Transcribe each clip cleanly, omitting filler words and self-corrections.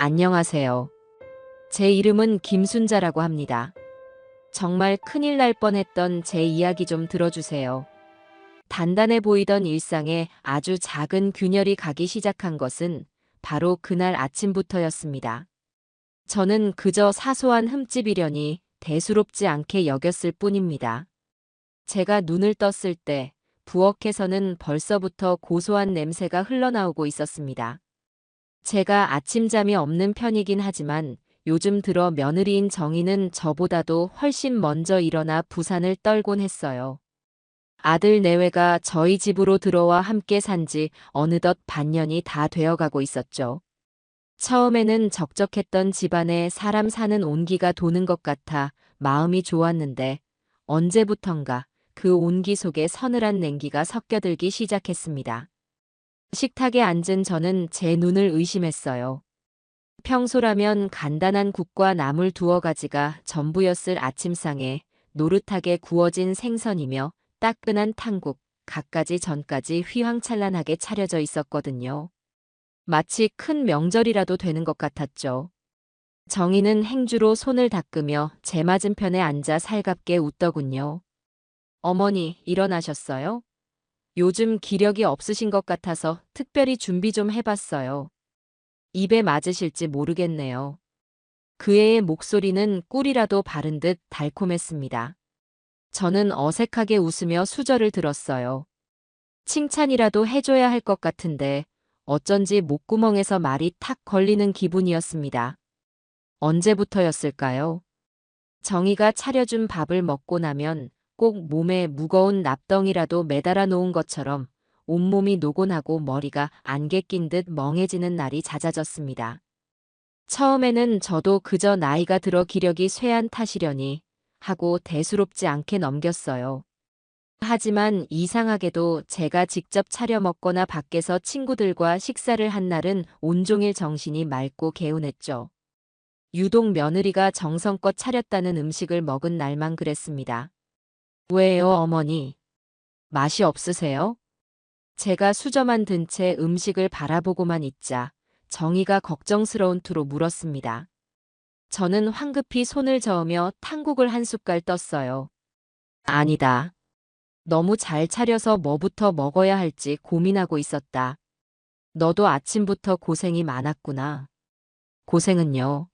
안녕하세요. 제 이름은 김순자라고 합니다. 정말 큰일 날 뻔했던 제 이야기 좀 들어주세요. 단단해 보이던 일상에 아주 작은 균열이 가기 시작한 것은 바로 그날 아침부터였습니다. 저는 그저 사소한 흠집이려니 대수롭지 않게 여겼을 뿐입니다. 제가 눈을 떴을 때 부엌에서는 벌써부터 고소한 냄새가 흘러나오고 있었습니다. 제가 아침잠이 없는 편이긴 하지만 요즘 들어 며느리인 정희는 저보다도 훨씬 먼저 일어나 부산을 떨곤 했어요. 아들 내외가 저희 집으로 들어와 함께 산지 어느덧 반년이 다 되어가고 있었죠. 처음에는 적적했던 집안에 사람 사는 온기가 도는 것 같아 마음이 좋았는데 언제부턴가 그 온기 속에 서늘한 냉기가 섞여들기 시작했습니다. 식탁에 앉은 저는 제 눈을 의심했어요. 평소라면 간단한 국과 나물 두어 가지가 전부였을 아침상에 노릇하게 구워진 생선이며 따끈한 탕국, 갖가지 전까지 휘황찬란하게 차려져 있었거든요. 마치 큰 명절이라도 되는 것 같았죠. 정희는 행주로 손을 닦으며 제 맞은편에 앉아 살갑게 웃더군요. 어머니, 일어나셨어요? 요즘 기력이 없으신 것 같아서 특별히 준비 좀 해봤어요. 입에 맞으실지 모르겠네요. 그의 목소리는 꿀이라도 바른 듯 달콤했습니다. 저는 어색하게 웃으며 수저를 들었어요. 칭찬이라도 해줘야 할 것 같은데 어쩐지 목구멍에서 말이 탁 걸리는 기분이었습니다. 언제부터였을까요? 정희가 차려준 밥을 먹고 나면 꼭 몸에 무거운 납덩이라도 매달아 놓은 것처럼 온몸이 노곤하고 머리가 안개 낀 듯 멍해지는 날이 잦아졌습니다. 처음에는 저도 그저 나이가 들어 기력이 쇠한 탓이려니 하고 대수롭지 않게 넘겼어요. 하지만 이상하게도 제가 직접 차려 먹거나 밖에서 친구들과 식사를 한 날은 온종일 정신이 맑고 개운했죠. 유독 며느리가 정성껏 차렸다는 음식을 먹은 날만 그랬습니다. 왜요, 어머니? 맛이 없으세요? 제가 수저만 든 채 음식을 바라보고만 있자 정희가 걱정스러운 투로 물었습니다. 저는 황급히 손을 저으며 탕국을 한 숟갈 떴어요. 아니다. 너무 잘 차려서 뭐부터 먹어야 할지 고민하고 있었다. 너도 아침부터 고생이 많았구나. 고생은요.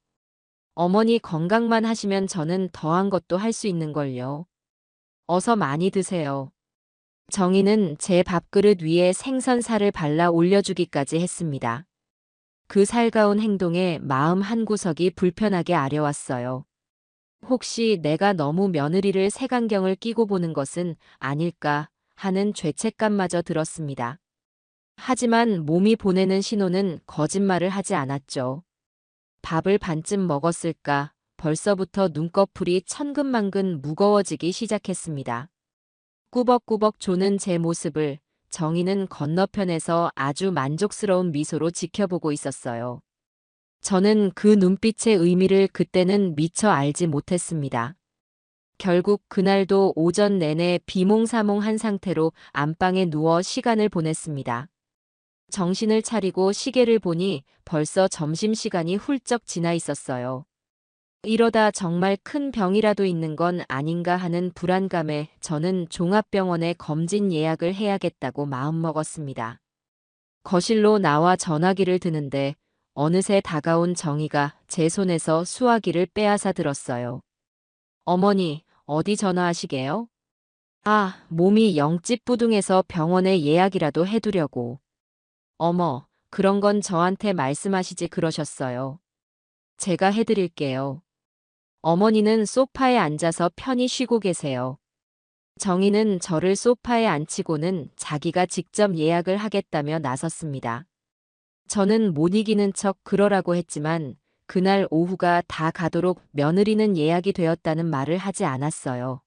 어머니 건강만 하시면 저는 더한 것도 할 수 있는걸요. 어서 많이 드세요. 정희는 제 밥그릇 위에 생선살을 발라 올려주기까지 했습니다. 그 살가운 행동에 마음 한구석이 불편하게 아려왔어요. 혹시 내가 너무 며느리를 색안경을 끼고 보는 것은 아닐까 하는 죄책감마저 들었습니다. 하지만 몸이 보내는 신호는 거짓말을 하지 않았죠. 밥을 반쯤 먹었을까 벌써부터 눈꺼풀이 천근만근 무거워지기 시작했습니다. 꾸벅꾸벅 조는 제 모습을 정희는 건너편에서 아주 만족스러운 미소로 지켜보고 있었어요. 저는 그 눈빛의 의미를 그때는 미처 알지 못했습니다. 결국 그날도 오전 내내 비몽사몽한 상태로 안방에 누워 시간을 보냈습니다. 정신을 차리고 시계를 보니 벌써 점심시간이 훌쩍 지나 있었어요. 이러다 정말 큰 병이라도 있는 건 아닌가 하는 불안감에 저는 종합병원에 검진 예약을 해야겠다고 마음먹었습니다. 거실로 나와 전화기를 드는데 어느새 다가온 정희가 제 손에서 수화기를 빼앗아 들었어요. 어머니, 어디 전화하시게요? 아, 몸이 영 찌뿌둥해서 병원에 예약이라도 해두려고. 어머, 그런 건 저한테 말씀하시지 그러셨어요. 제가 해드릴게요. 어머니는 소파에 앉아서 편히 쉬고 계세요. 정희는 저를 소파에 앉히고는 자기가 직접 예약을 하겠다며 나섰습니다. 저는 못 이기는 척 그러라고 했지만 그날 오후가 다 가도록 며느리는 예약이 되었다는 말을 하지 않았어요.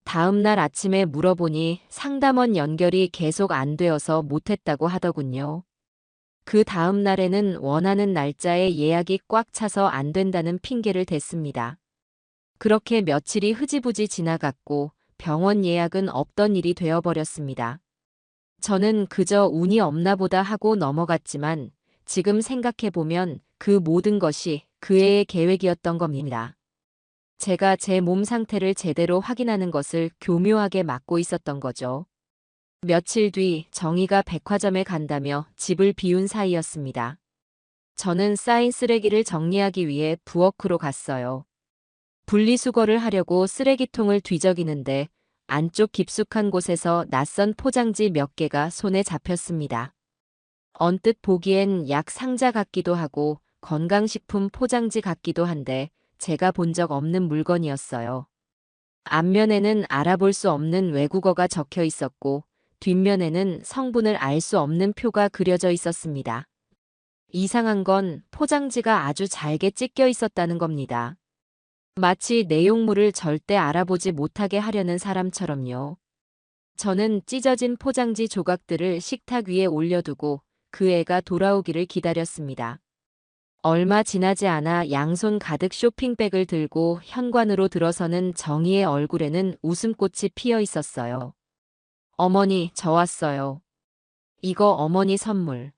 다음 날 아침에 물어보니 상담원 연결이 계속 안 되어서 못했다고 하더군요. 그 다음 날에는 원하는 날짜에 예약이 꽉 차서 안 된다는 핑계를 댔습니다. 그렇게 며칠이 흐지부지 지나갔고 병원 예약은 없던 일이 되어버렸습니다. 저는 그저 운이 없나 보다 하고 넘어갔지만 지금 생각해보면 그 모든 것이 그 애의 계획이었던 겁니다. 제가 제 몸 상태를 제대로 확인하는 것을 교묘하게 막고 있었던 거죠. 며칠 뒤 정희가 백화점에 간다며 집을 비운 사이였습니다. 저는 쌓인 쓰레기를 정리하기 위해 부엌으로 갔어요. 분리수거를 하려고 쓰레기통을 뒤적이는데 안쪽 깊숙한 곳에서 낯선 포장지 몇 개가 손에 잡혔습니다. 언뜻 보기엔 약 상자 같기도 하고 건강식품 포장지 같기도 한데 제가 본 적 없는 물건이었어요. 앞면에는 알아볼 수 없는 외국어가 적혀 있었고 뒷면에는 성분을 알 수 없는 표가 그려져 있었습니다. 이상한 건 포장지가 아주 잘게 찢겨 있었다는 겁니다. 마치 내용물을 절대 알아보지 못하게 하려는 사람처럼요. 저는 찢어진 포장지 조각들을 식탁 위에 올려두고 그 애가 돌아오기를 기다렸습니다. 얼마 지나지 않아 양손 가득 쇼핑백을 들고 현관으로 들어서는 정희의 얼굴에는 웃음꽃이 피어 있었어요. 어머니, 저 왔어요. 이거 어머니 선물.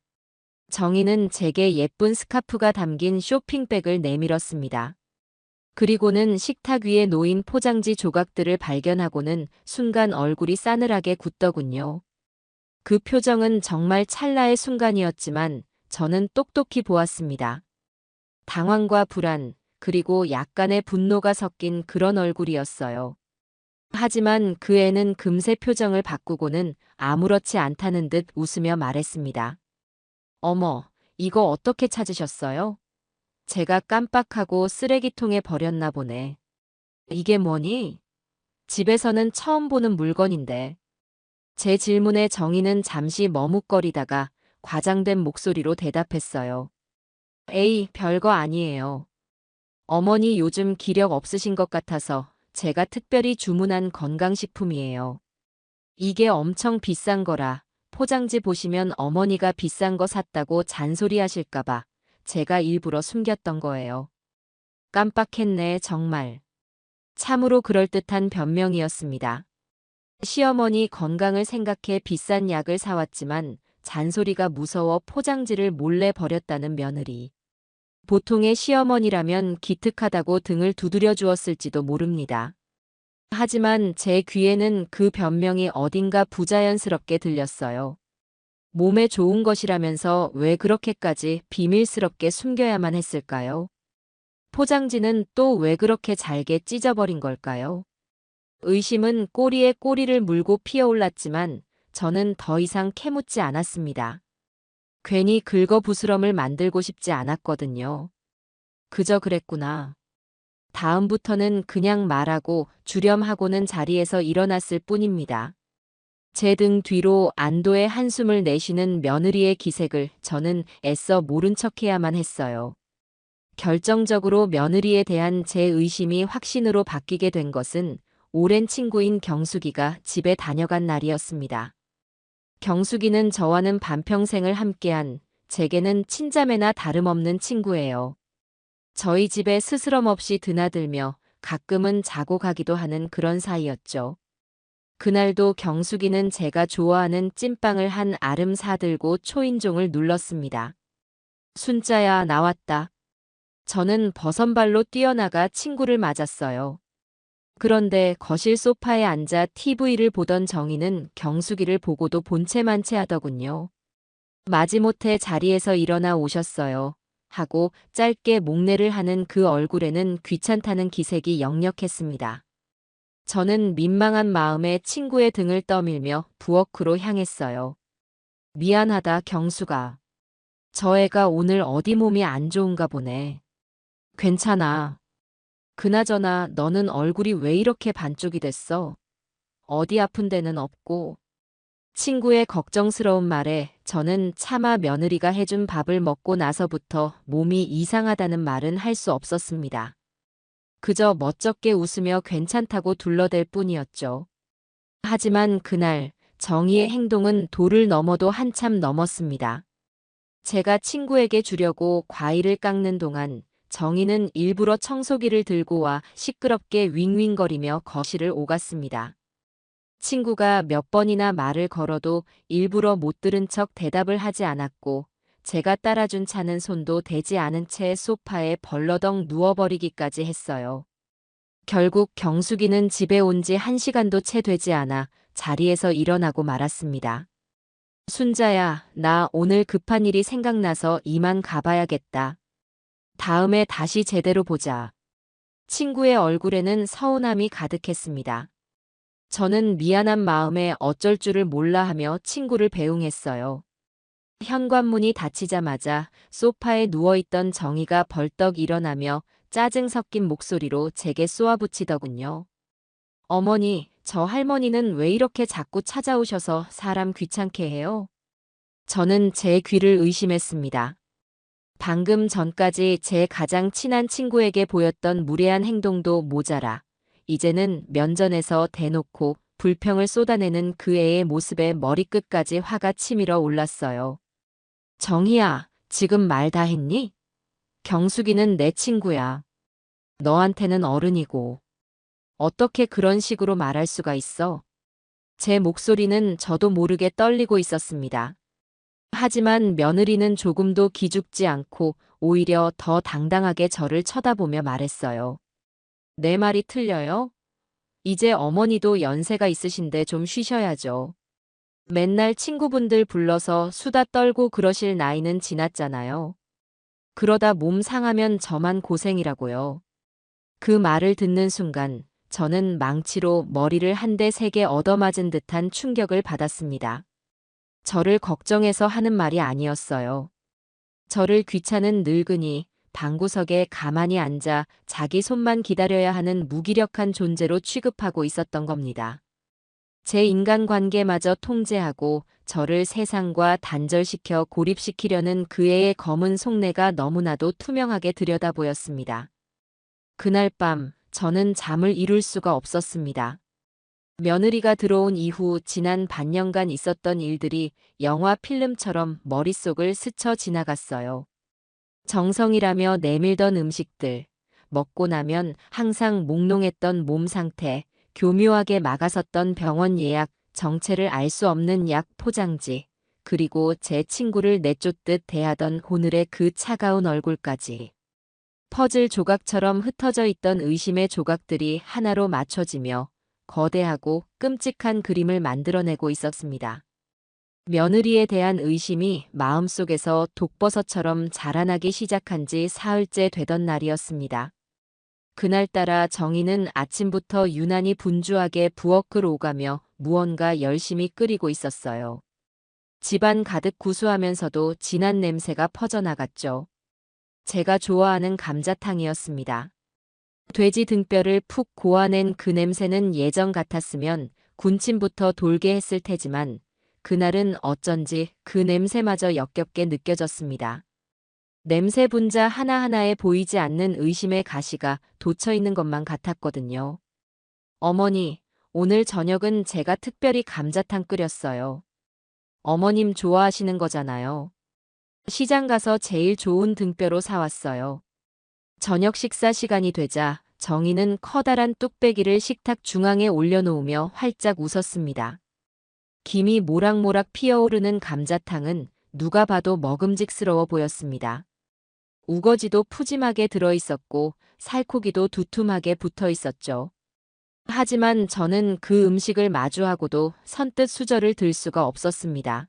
정희는 제게 예쁜 스카프가 담긴 쇼핑백을 내밀었습니다. 그리고는 식탁 위에 놓인 포장지 조각들을 발견하고는 순간 얼굴이 싸늘하게 굳더군요. 그 표정은 정말 찰나의 순간이었지만 저는 똑똑히 보았습니다. 당황과 불안, 그리고 약간의 분노가 섞인 그런 얼굴이었어요. 하지만 그 애는 금세 표정을 바꾸고는 아무렇지 않다는 듯 웃으며 말했습니다. 어머, 이거 어떻게 찾으셨어요? 제가 깜빡하고 쓰레기통에 버렸나 보네. 이게 뭐니? 집에서는 처음 보는 물건인데. 제 질문에 정희는 잠시 머뭇거리다가 과장된 목소리로 대답했어요. 에이, 별거 아니에요. 어머니 요즘 기력 없으신 것 같아서 제가 특별히 주문한 건강식품이에요. 이게 엄청 비싼 거라 포장지 보시면 어머니가 비싼 거 샀다고 잔소리하실까봐 제가 일부러 숨겼던 거예요. 깜빡했네, 정말. 참으로 그럴듯한 변명이었습니다. 시어머니 건강을 생각해 비싼 약을 사왔지만 잔소리가 무서워 포장지를 몰래 버렸다는 며느리. 보통의 시어머니라면 기특하다고 등을 두드려 주었을지도 모릅니다. 하지만 제 귀에는 그 변명이 어딘가 부자연스럽게 들렸어요. 몸에 좋은 것이라면서 왜 그렇게까지 비밀스럽게 숨겨야만 했을까요? 포장지는 또 왜 그렇게 잘게 찢어버린 걸까요? 의심은 꼬리에 꼬리를 물고 피어올랐지만 저는 더 이상 캐묻지 않았습니다. 괜히 긁어부스럼을 만들고 싶지 않았거든요. 그저 그랬구나. 다음부터는 그냥 말하고 주렴하고는 자리에서 일어났을 뿐입니다. 제 등 뒤로 안도의 한숨을 내쉬는 며느리의 기색을 저는 애써 모른 척해야만 했어요. 결정적으로 며느리에 대한 제 의심이 확신으로 바뀌게 된 것은 오랜 친구인 경숙이가 집에 다녀간 날이었습니다. 경숙이는 저와는 반평생을 함께한 제게는 친자매나 다름없는 친구예요. 저희 집에 스스럼 없이 드나들며 가끔은 자고 가기도 하는 그런 사이였죠. 그날도 경숙이는 제가 좋아하는 찐빵을 한 알음 사들고 초인종을 눌렀습니다. 순자야, 나왔다. 저는 버선발로 뛰어나가 친구를 맞았어요. 그런데 거실 소파에 앉아 TV를 보던 정희는 경숙이를 보고도 본체만체 하더군요. 마지못해 자리에서 일어나 오셨어요. 하고 짧게 목례를 하는 그 얼굴에는 귀찮다는 기색이 역력했습니다. 저는 민망한 마음에 친구의 등을 떠밀며 부엌으로 향했어요. 미안하다, 경수가. 저 애가 오늘 어디 몸이 안 좋은가 보네. 괜찮아. 그나저나 너는 얼굴이 왜 이렇게 반쪽이 됐어? 어디 아픈 데는 없고. 친구의 걱정스러운 말에 저는 차마 며느리가 해준 밥을 먹고 나서부터 몸이 이상하다는 말은 할 수 없었습니다. 그저 멋쩍게 웃으며 괜찮다고 둘러댈 뿐이었죠. 하지만 그날 정희의 행동은 도를 넘어도 한참 넘었습니다. 제가 친구에게 주려고 과일을 깎는 동안 정희는 일부러 청소기를 들고 와 시끄럽게 윙윙거리며 거실을 오갔습니다. 친구가 몇 번이나 말을 걸어도 일부러 못 들은 척 대답을 하지 않았고 제가 따라준 차는 손도 대지 않은 채 소파에 벌러덩 누워버리기까지 했어요. 결국 경숙이는 집에 온 지 1시간도 채 되지 않아 자리에서 일어나고 말았습니다. 순자야, 나 오늘 급한 일이 생각나서 이만 가봐야겠다. 다음에 다시 제대로 보자. 친구의 얼굴에는 서운함이 가득했습니다. 저는 미안한 마음에 어쩔 줄을 몰라 하며 친구를 배웅했어요. 현관문이 닫히자마자 소파에 누워있던 정희가 벌떡 일어나며 짜증 섞인 목소리로 제게 쏘아붙이더군요. 어머니, 저 할머니는 왜 이렇게 자꾸 찾아오셔서 사람 귀찮게 해요? 저는 제 귀를 의심했습니다. 방금 전까지 제 가장 친한 친구에게 보였던 무례한 행동도 모자라 이제는 면전에서 대놓고 불평을 쏟아내는 그 애의 모습에 머리끝까지 화가 치밀어 올랐어요. 정희야, 지금 말 다 했니? 경숙이는 내 친구야. 너한테는 어른이고. 어떻게 그런 식으로 말할 수가 있어? 제 목소리는 저도 모르게 떨리고 있었습니다. 하지만 며느리는 조금도 기죽지 않고 오히려 더 당당하게 저를 쳐다보며 말했어요. 내 말이 틀려요? 이제 어머니도 연세가 있으신데 좀 쉬셔야죠. 맨날 친구분들 불러서 수다 떨고 그러실 나이는 지났잖아요. 그러다 몸 상하면 저만 고생이라고요. 그 말을 듣는 순간 저는 망치로 머리를 한 대 세게 얻어맞은 듯한 충격을 받았습니다. 저를 걱정해서 하는 말이 아니었어요. 저를 귀찮은 늙은이, 방구석에 가만히 앉아 자기 손만 기다려야 하는 무기력한 존재로 취급하고 있었던 겁니다. 제 인간관계마저 통제하고 저를 세상과 단절시켜 고립시키려는 그 애의 검은 속내가 너무나도 투명하게 들여다보였습니다. 그날 밤 저는 잠을 이룰 수가 없었습니다. 며느리가 들어온 이후 지난 반년간 있었던 일들이 영화 필름처럼 머릿속을 스쳐 지나갔어요. 정성이라며 내밀던 음식들, 먹고 나면 항상 몽롱했던 몸 상태, 교묘하게 막아섰던 병원 예약, 정체를 알 수 없는 약 포장지, 그리고 제 친구를 내쫓듯 대하던 오늘의 그 차가운 얼굴까지. 퍼즐 조각처럼 흩어져 있던 의심의 조각들이 하나로 맞춰지며 거대하고 끔찍한 그림을 만들어내고 있었습니다. 며느리에 대한 의심이 마음속에서 독버섯처럼 자라나기 시작한 지 사흘째 되던 날이었습니다. 그날따라 정희는 아침부터 유난히 분주하게 부엌을 오가며 무언가 열심히 끓이고 있었어요. 집안 가득 구수하면서도 진한 냄새가 퍼져나갔죠. 제가 좋아하는 감자탕이었습니다. 돼지 등뼈를 푹 고아낸 그 냄새는 예전 같았으면 군침부터 돌게 했을 테지만 그날은 어쩐지 그 냄새마저 역겹게 느껴졌습니다. 냄새 분자 하나하나에 보이지 않는 의심의 가시가 돋쳐있는 것만 같았거든요. 어머니, 오늘 저녁은 제가 특별히 감자탕 끓였어요. 어머님 좋아하시는 거잖아요. 시장 가서 제일 좋은 등뼈로 사왔어요. 저녁 식사 시간이 되자 정희는 커다란 뚝배기를 식탁 중앙에 올려놓으며 활짝 웃었습니다. 김이 모락모락 피어오르는 감자탕은 누가 봐도 먹음직스러워 보였습니다. 우거지도 푸짐하게 들어있었고 살코기도 두툼하게 붙어 있었죠. 하지만 저는 그 음식을 마주하고도 선뜻 수저를 들 수가 없었습니다.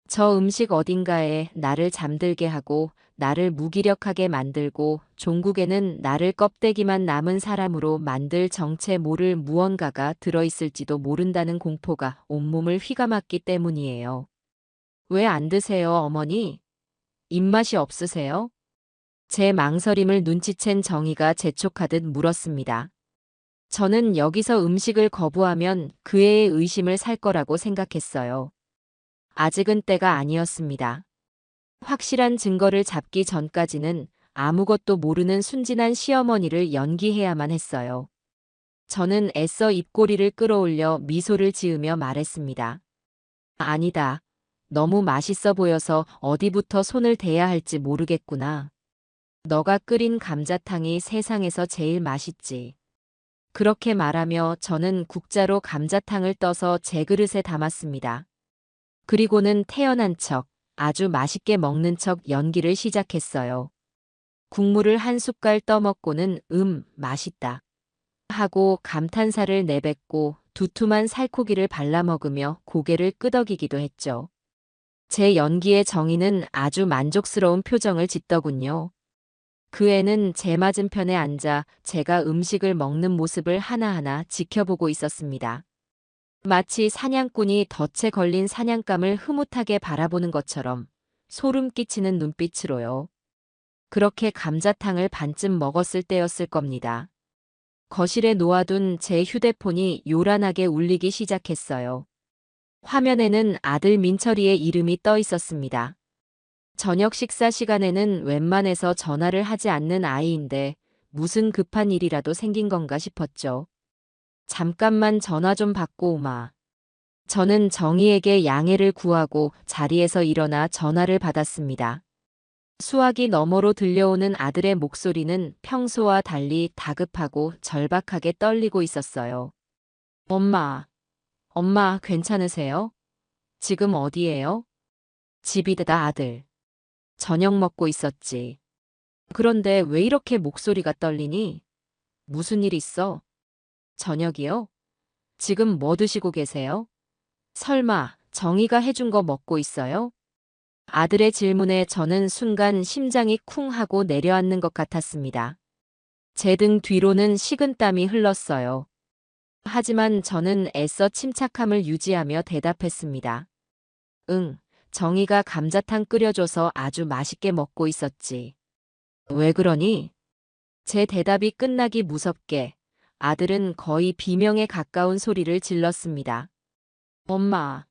저 음식 어딘가에 나를 잠들게 하고 나를 무기력하게 만들고 종국에는 나를 껍데기만 남은 사람으로 만들 정체 모를 무언가가 들어있을지도 모른다는 공포가 온몸을 휘감았기 때문이에요. 왜 안 드세요, 어머니? 입맛이 없으세요? 제 망설임을 눈치챈 정희가 재촉하듯 물었습니다. 저는 여기서 음식을 거부하면 그 애의 의심을 살 거라고 생각했어요. 아직은 때가 아니었습니다. 확실한 증거를 잡기 전까지는 아무것도 모르는 순진한 시어머니를 연기해야만 했어요. 저는 애써 입꼬리를 끌어올려 미소를 지으며 말했습니다. 아니다. 너무 맛있어 보여서 어디부터 손을 대야 할지 모르겠구나. 너가 끓인 감자탕이 세상에서 제일 맛있지. 그렇게 말하며 저는 국자로 감자탕을 떠서 제 그릇에 담았습니다. 그리고는 태연한 척 아주 맛있게 먹는 척 연기를 시작했어요. 국물을 한 숟갈 떠먹고는 맛있다 하고 감탄사를 내뱉고 두툼한 살코기를 발라 먹으며 고개를 끄덕이기도 했죠. 제 연기의 정의는 아주 만족스러운 표정을 짓더군요. 그 애는 제 맞은편에 앉아 제가 음식을 먹는 모습을 하나하나 지켜보고 있었습니다. 마치 사냥꾼이 덫에 걸린 사냥감을 흐뭇하게 바라보는 것처럼 소름 끼치는 눈빛으로요. 그렇게 감자탕을 반쯤 먹었을 때였을 겁니다. 거실에 놓아둔 제 휴대폰이 요란하게 울리기 시작했어요. 화면에는 아들 민철이의 이름이 떠 있었습니다. 저녁 식사 시간에는 웬만해서 전화를 하지 않는 아이인데 무슨 급한 일이라도 생긴 건가 싶었죠. 잠깐만 전화 좀 받고 오마. 저는 정희에게 양해를 구하고 자리에서 일어나 전화를 받았습니다. 수화기 너머로 들려오는 아들의 목소리는 평소와 달리 다급하고 절박하게 떨리고 있었어요. 엄마 괜찮으세요? 지금 어디예요? 집이다 아들. 저녁 먹고 있었지. 그런데 왜 이렇게 목소리가 떨리니? 무슨 일 있어? 저녁이요? 지금 뭐 드시고 계세요? 설마 정희가 해준 거 먹고 있어요? 아들의 질문에 저는 순간 심장이 쿵 하고 내려앉는 것 같았습니다. 제 등 뒤로는 식은땀이 흘렀어요. 하지만 저는 애써 침착함을 유지하며 대답했습니다. 응, 정희가 감자탕 끓여줘서 아주 맛있게 먹고 있었지. 왜 그러니? 제 대답이 끝나기 무섭게 아들은 거의 비명에 가까운 소리를 질렀습니다. 엄마,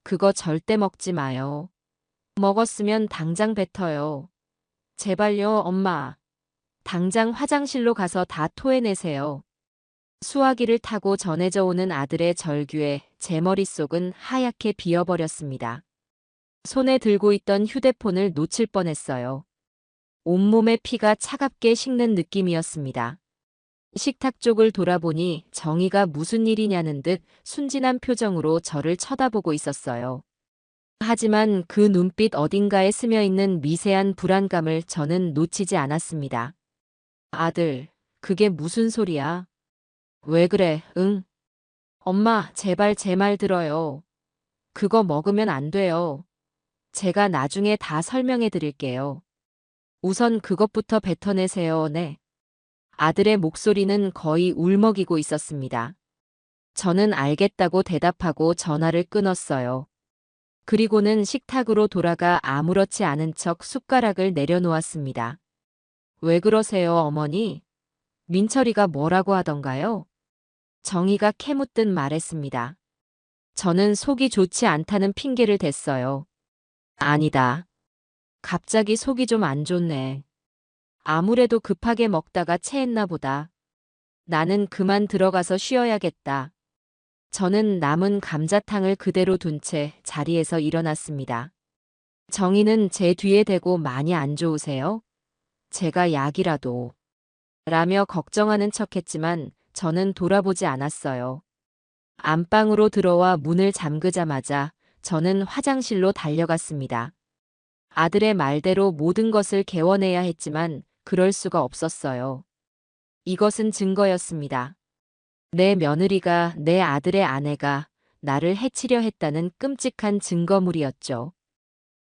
그거 절대 먹지 마요. 먹었으면 당장 뱉어요. 제발요, 엄마. 당장 화장실로 가서 다 토해내세요. 수화기를 타고 전해져 오는 아들의 절규에 제 머릿속은 하얗게 비어버렸습니다. 손에 들고 있던 휴대폰을 놓칠 뻔했어요. 온몸의 피가 차갑게 식는 느낌이었습니다. 식탁 쪽을 돌아보니 정희가 무슨 일이냐는 듯 순진한 표정으로 저를 쳐다보고 있었어요. 하지만 그 눈빛 어딘가에 스며있는 미세한 불안감을 저는 놓치지 않았습니다. 아들, 그게 무슨 소리야? 왜 그래, 응? 엄마, 제발 제 말 들어요. 그거 먹으면 안 돼요. 제가 나중에 다 설명해 드릴게요. 우선 그것부터 뱉어내세요, 네. 아들의 목소리는 거의 울먹이고 있었습니다. 저는 알겠다고 대답하고 전화를 끊었어요. 그리고는 식탁으로 돌아가 아무렇지 않은 척 숟가락을 내려놓았습니다. 왜 그러세요, 어머니? 민철이가 뭐라고 하던가요? 정희가 캐묻듯 말했습니다. 저는 속이 좋지 않다는 핑계를 댔어요. 아니다. 갑자기 속이 좀 안 좋네. 아무래도 급하게 먹다가 체했나 보다. 나는 그만 들어가서 쉬어야겠다. 저는 남은 감자탕을 그대로 둔 채 자리에서 일어났습니다. 정희는 제 뒤에 대고 많이 안 좋으세요? 제가 약이라도. 라며 걱정하는 척했지만 저는 돌아보지 않았어요. 안방으로 들어와 문을 잠그자마자 저는 화장실로 달려갔습니다. 아들의 말대로 모든 것을 개원해야 했지만 그럴 수가 없었어요. 이것은 증거였습니다. 내 며느리가 내 아들의 아내가 나를 해치려 했다는 끔찍한 증거물이었죠.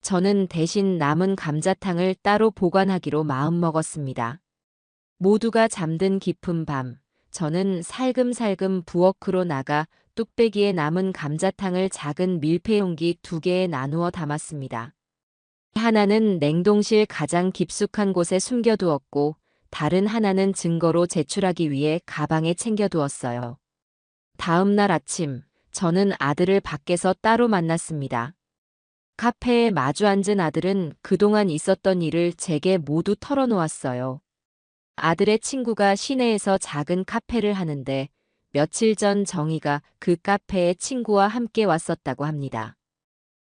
저는 대신 남은 감자탕을 따로 보관하기로 마음먹었습니다. 모두가 잠든 깊은 밤, 저는 살금살금 부엌으로 나가 뚝배기에 남은 감자탕을 작은 밀폐용기 2개에 나누어 담았습니다. 하나는 냉동실 가장 깊숙한 곳에 숨겨두었고 다른 하나는 증거로 제출하기 위해 가방에 챙겨두었어요. 다음 날 아침, 저는 아들을 밖에서 따로 만났습니다. 카페에 마주 앉은 아들은 그동안 있었던 일을 제게 모두 털어놓았어요. 아들의 친구가 시내에서 작은 카페를 하는데 며칠 전 정희가 그 카페에 친구와 함께 왔었다고 합니다.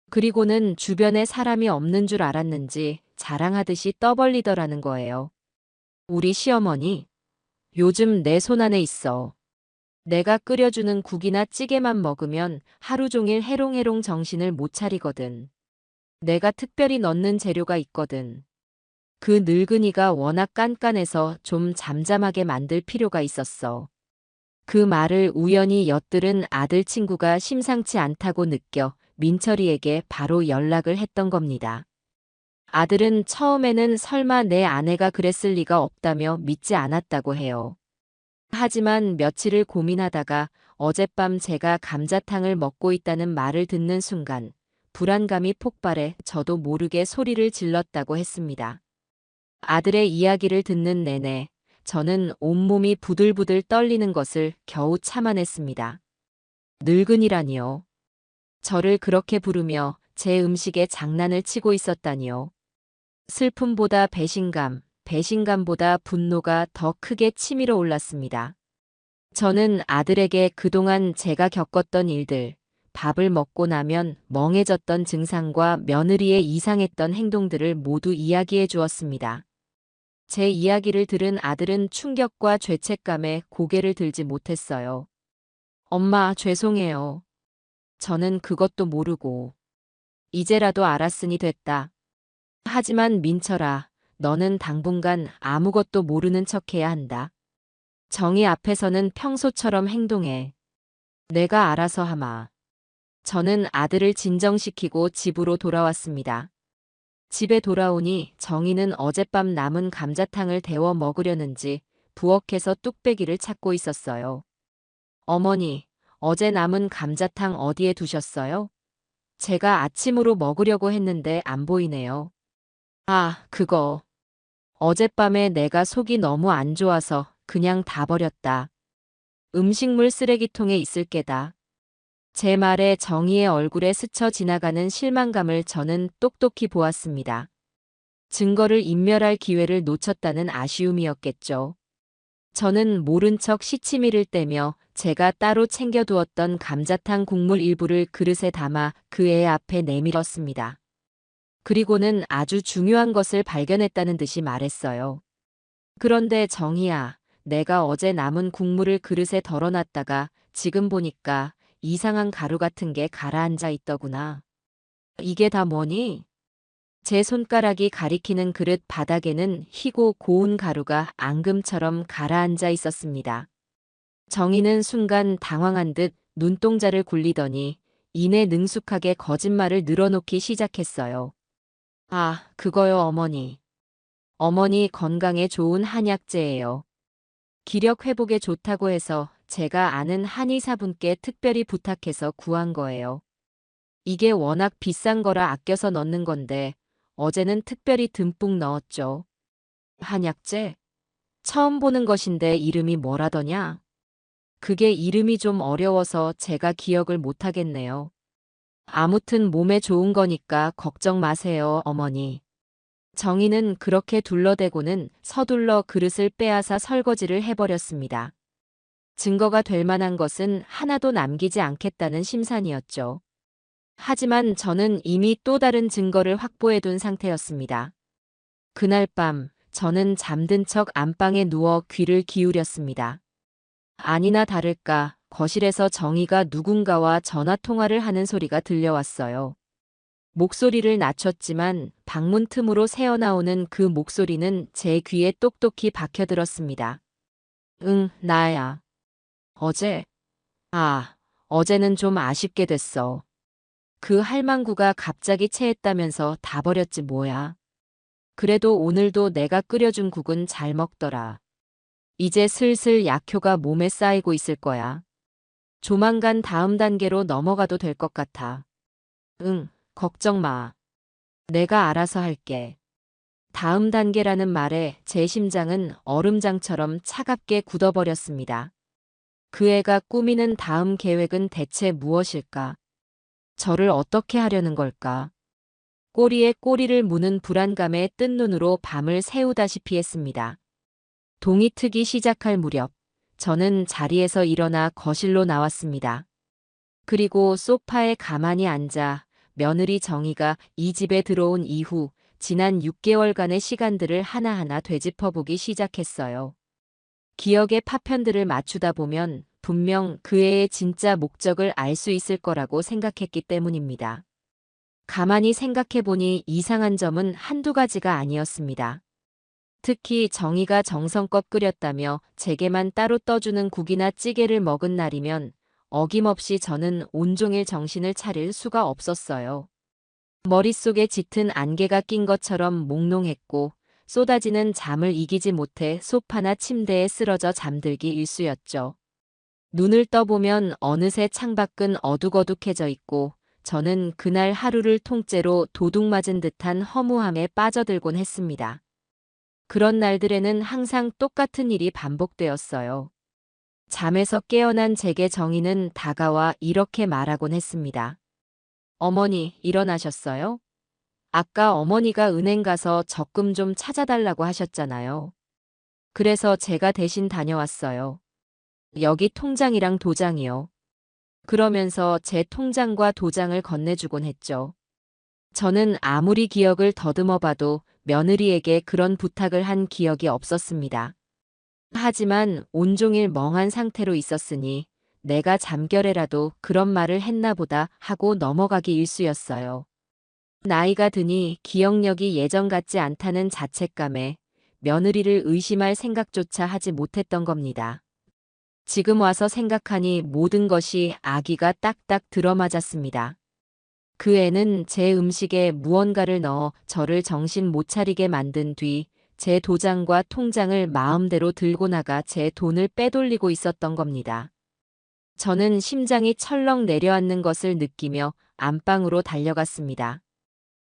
그리고는 주변에 사람이 없는 줄 알았는지 자랑하듯이 떠벌리더라는 거예요. 우리 시어머니, 요즘 내 손 안에 있어. 내가 끓여주는 국이나 찌개만 먹으면 하루 종일 해롱해롱 정신을 못 차리거든. 내가 특별히 넣는 재료가 있거든. 그 늙은이가 워낙 깐깐해서 좀 잠잠하게 만들 필요가 있었어. 그 말을 우연히 엿들은 아들 친구가 심상치 않다고 느껴 민철이에게 바로 연락을 했던 겁니다. 아들은 처음에는 설마 내 아내가 그랬을 리가 없다며 믿지 않았다고 해요. 하지만 며칠을 고민하다가 어젯밤 제가 감자탕을 먹고 있다는 말을 듣는 순간 불안감이 폭발해 저도 모르게 소리를 질렀다고 했습니다. 아들의 이야기를 듣는 내내 저는 온몸이 부들부들 떨리는 것을 겨우 참아냈습니다. 늙은이라니요. 저를 그렇게 부르며 제 음식에 장난을 치고 있었다니요. 슬픔보다 배신감, 배신감보다 분노가 더 크게 치밀어 올랐습니다. 저는 아들에게 그동안 제가 겪었던 일들, 밥을 먹고 나면 멍해졌던 증상과 며느리의 이상했던 행동들을 모두 이야기해 주었습니다. 제 이야기를 들은 아들은 충격과 죄책감에 고개를 들지 못했어요. 엄마, 죄송해요. 저는 그것도 모르고. 이제라도 알았으니 됐다. 하지만 민철아, 너는 당분간 아무것도 모르는 척해야 한다. 정의 앞에서는 평소처럼 행동해. 내가 알아서 하마. 저는 아들을 진정시키고 집으로 돌아왔습니다. 집에 돌아오니 정희는 어젯밤 남은 감자탕을 데워 먹으려는지 부엌에서 뚝배기를 찾고 있었어요. 어머니, 어제 남은 감자탕 어디에 두셨어요? 제가 아침으로 먹으려고 했는데 안 보이네요. 아, 그거. 어젯밤에 내가 속이 너무 안 좋아서 그냥 다 버렸다. 음식물 쓰레기통에 있을 게다. 제 말에 정희의 얼굴에 스쳐 지나가는 실망감을 저는 똑똑히 보았습니다. 증거를 인멸할 기회를 놓쳤다는 아쉬움이었겠죠. 저는 모른 척 시치미를 떼며 제가 따로 챙겨두었던 감자탕 국물 일부를 그릇에 담아 그 애 앞에 내밀었습니다. 그리고는 아주 중요한 것을 발견했다는 듯이 말했어요. 그런데 정희야, 내가 어제 남은 국물을 그릇에 덜어놨다가 지금 보니까 이상한 가루 같은 게 가라앉아 있더구나. 이게 다 뭐니? 제 손가락이 가리키는 그릇 바닥에는 희고 고운 가루가 앙금처럼 가라앉아 있었습니다. 정희는 순간 당황한 듯 눈동자를 굴리더니 이내 능숙하게 거짓말을 늘어놓기 시작했어요. 아, 그거요, 어머니. 어머니 건강에 좋은 한약재예요. 기력 회복에 좋다고 해서 제가 아는 한의사분께 특별히 부탁해서 구한 거예요. 이게 워낙 비싼 거라 아껴서 넣는 건데 어제는 특별히 듬뿍 넣었죠. 한약재? 처음 보는 것인데 이름이 뭐라더냐? 그게 이름이 좀 어려워서 제가 기억을 못하겠네요. 아무튼 몸에 좋은 거니까 걱정 마세요, 어머니. 정희는 그렇게 둘러대고는 서둘러 그릇을 빼앗아 설거지를 해버렸습니다. 증거가 될 만한 것은 하나도 남기지 않겠다는 심산이었죠. 하지만 저는 이미 또 다른 증거를 확보해둔 상태였습니다. 그날 밤 저는 잠든 척 안방에 누워 귀를 기울였습니다. 아니나 다를까 거실에서 정희가 누군가와 전화통화를 하는 소리가 들려왔어요. 목소리를 낮췄지만 방문 틈으로 새어나오는 그 목소리는 제 귀에 똑똑히 박혀들었습니다. 응, 나야. 어제? 아, 어제는 좀 아쉽게 됐어. 그 할망구가 갑자기 체했다면서 다 버렸지 뭐야. 그래도 오늘도 내가 끓여준 국은 잘 먹더라. 이제 슬슬 약효가 몸에 쌓이고 있을 거야. 조만간 다음 단계로 넘어가도 될 것 같아. 응, 걱정 마. 내가 알아서 할게. 다음 단계라는 말에 제 심장은 얼음장처럼 차갑게 굳어버렸습니다. 그 애가 꾸미는 다음 계획은 대체 무엇일까? 저를 어떻게 하려는 걸까? 꼬리에 꼬리를 무는 불안감에 뜬 눈으로 밤을 새우다시피 했습니다. 동이 트기 시작할 무렵, 저는 자리에서 일어나 거실로 나왔습니다. 그리고 소파에 가만히 앉아 며느리 정희가 이 집에 들어온 이후 지난 6개월간의 시간들을 하나하나 되짚어보기 시작했어요. 기억의 파편들을 맞추다 보면 분명 그 애의 진짜 목적을 알 수 있을 거라고 생각했기 때문입니다. 가만히 생각해보니 이상한 점은 한두 가지가 아니었습니다. 특히 정희가 정성껏 끓였다며 제게만 따로 떠주는 국이나 찌개를 먹은 날이면 어김없이 저는 온종일 정신을 차릴 수가 없었어요. 머릿속에 짙은 안개가 낀 것처럼 몽롱했고 쏟아지는 잠을 이기지 못해 소파나 침대에 쓰러져 잠들기 일쑤였죠. 눈을 떠보면 어느새 창밖은 어둑어둑해져 있고 저는 그날 하루를 통째로 도둑 맞은 듯한 허무함에 빠져들곤 했습니다. 그런 날들에는 항상 똑같은 일이 반복되었어요. 잠에서 깨어난 제게 정희는 다가와 이렇게 말하곤 했습니다. 어머니, 일어나셨어요? 아까 어머니가 은행 가서 적금 좀 찾아달라고 하셨잖아요. 그래서 제가 대신 다녀왔어요. 여기 통장이랑 도장이요. 그러면서 제 통장과 도장을 건네주곤 했죠. 저는 아무리 기억을 더듬어 봐도 며느리에게 그런 부탁을 한 기억이 없었습니다. 하지만 온종일 멍한 상태로 있었으니 내가 잠결에라도 그런 말을 했나 보다 하고 넘어가기 일쑤였어요. 나이가 드니 기억력이 예전 같지 않다는 자책감에 며느리를 의심할 생각조차 하지 못했던 겁니다. 지금 와서 생각하니 모든 것이 아기가 딱딱 들어맞았습니다. 그 애는 제 음식에 무언가를 넣어 저를 정신 못 차리게 만든 뒤 제 도장과 통장을 마음대로 들고 나가 제 돈을 빼돌리고 있었던 겁니다. 저는 심장이 철렁 내려앉는 것을 느끼며 안방으로 달려갔습니다.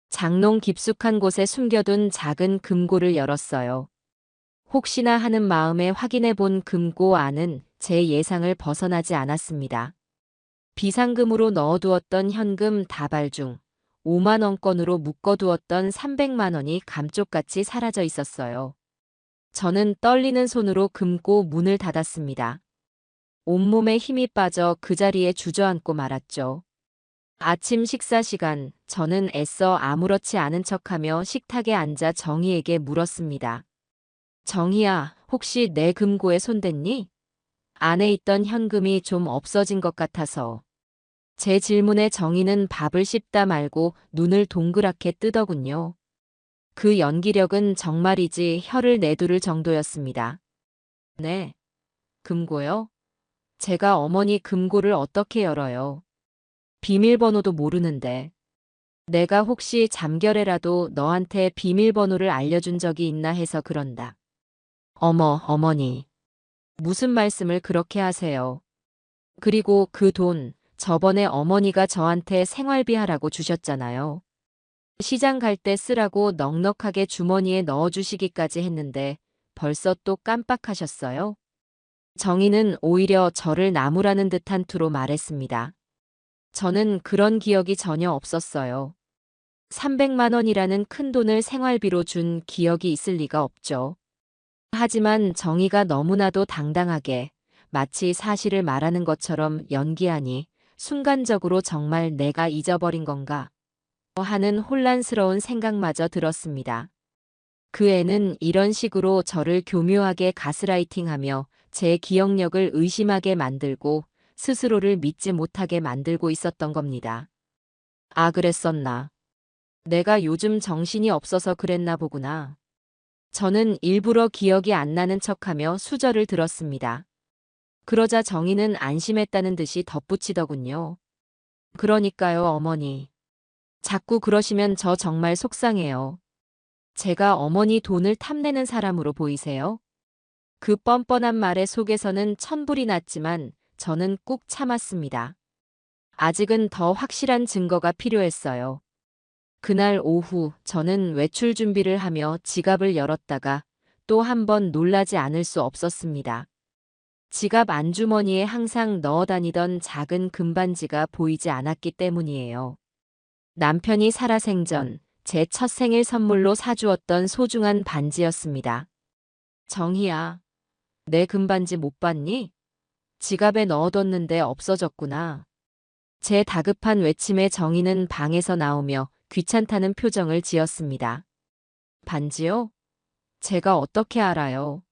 장롱 깊숙한 곳에 숨겨둔 작은 금고를 열었어요. 혹시나 하는 마음에 확인해 본 금고 안은 제 예상을 벗어나지 않았습니다. 비상금으로 넣어두었던 현금 다발 중 5만 원권으로 묶어두었던 300만 원이 감쪽같이 사라져 있었어요. 저는 떨리는 손으로 금고 문을 닫았습니다. 온몸에 힘이 빠져 그 자리에 주저앉고 말았죠. 아침 식사 시간, 저는 애써 아무렇지 않은 척하며 식탁에 앉아 정희에게 물었습니다. 정희야, 혹시 내 금고에 손댔니? 안에 있던 현금이 좀 없어진 것 같아서. 제 질문에 정희는 밥을 씹다 말고 눈을 동그랗게 뜨더군요. 그 연기력은 정말이지 혀를 내두를 정도였습니다. 네, 금고요? 제가 어머니 금고를 어떻게 열어요? 비밀번호도 모르는데. 내가 혹시 잠결에라도 너한테 비밀번호를 알려준 적이 있나 해서 그런다. 어머, 어머니. 무슨 말씀을 그렇게 하세요? 그리고 그 돈, 저번에 어머니가 저한테 생활비 하라고 주셨잖아요. 시장 갈 때 쓰라고 넉넉하게 주머니에 넣어주시기까지 했는데 벌써 또 깜빡하셨어요? 정희는 오히려 저를 나무라는 듯한 투로 말했습니다. 저는 그런 기억이 전혀 없었어요. 300만 원이라는 큰 돈을 생활비로 준 기억이 있을 리가 없죠. 하지만 정희가 너무나도 당당하게 마치 사실을 말하는 것처럼 연기하니 순간적으로 정말 내가 잊어버린 건가 하는 혼란스러운 생각마저 들었습니다. 그 애는 이런 식으로 저를 교묘하게 가스라이팅하며 제 기억력을 의심하게 만들고 스스로를 믿지 못하게 만들고 있었던 겁니다. 아, 그랬었나. 내가 요즘 정신이 없어서 그랬나 보구나. 저는 일부러 기억이 안 나는 척하며 수저를 들었습니다. 그러자 정희는 안심했다는 듯이 덧붙이더군요. 그러니까요, 어머니. 자꾸 그러시면 저 정말 속상해요. 제가 어머니 돈을 탐내는 사람으로 보이세요? 그 뻔뻔한 말의 속에서는 천불이 났지만 저는 꾹 참았습니다. 아직은 더 확실한 증거가 필요했어요. 그날 오후 저는 외출 준비를 하며 지갑을 열었다가 또 한 번 놀라지 않을 수 없었습니다. 지갑 안주머니에 항상 넣어 다니던 작은 금반지가 보이지 않았기 때문이에요. 남편이 살아생전 제 첫 생일 선물로 사주었던 소중한 반지였습니다. 정희야, 내 금반지 못 봤니? 지갑에 넣어뒀는데 없어졌구나. 제 다급한 외침에 정희는 방에서 나오며 귀찮다는 표정을 지었습니다. 반지요? 제가 어떻게 알아요?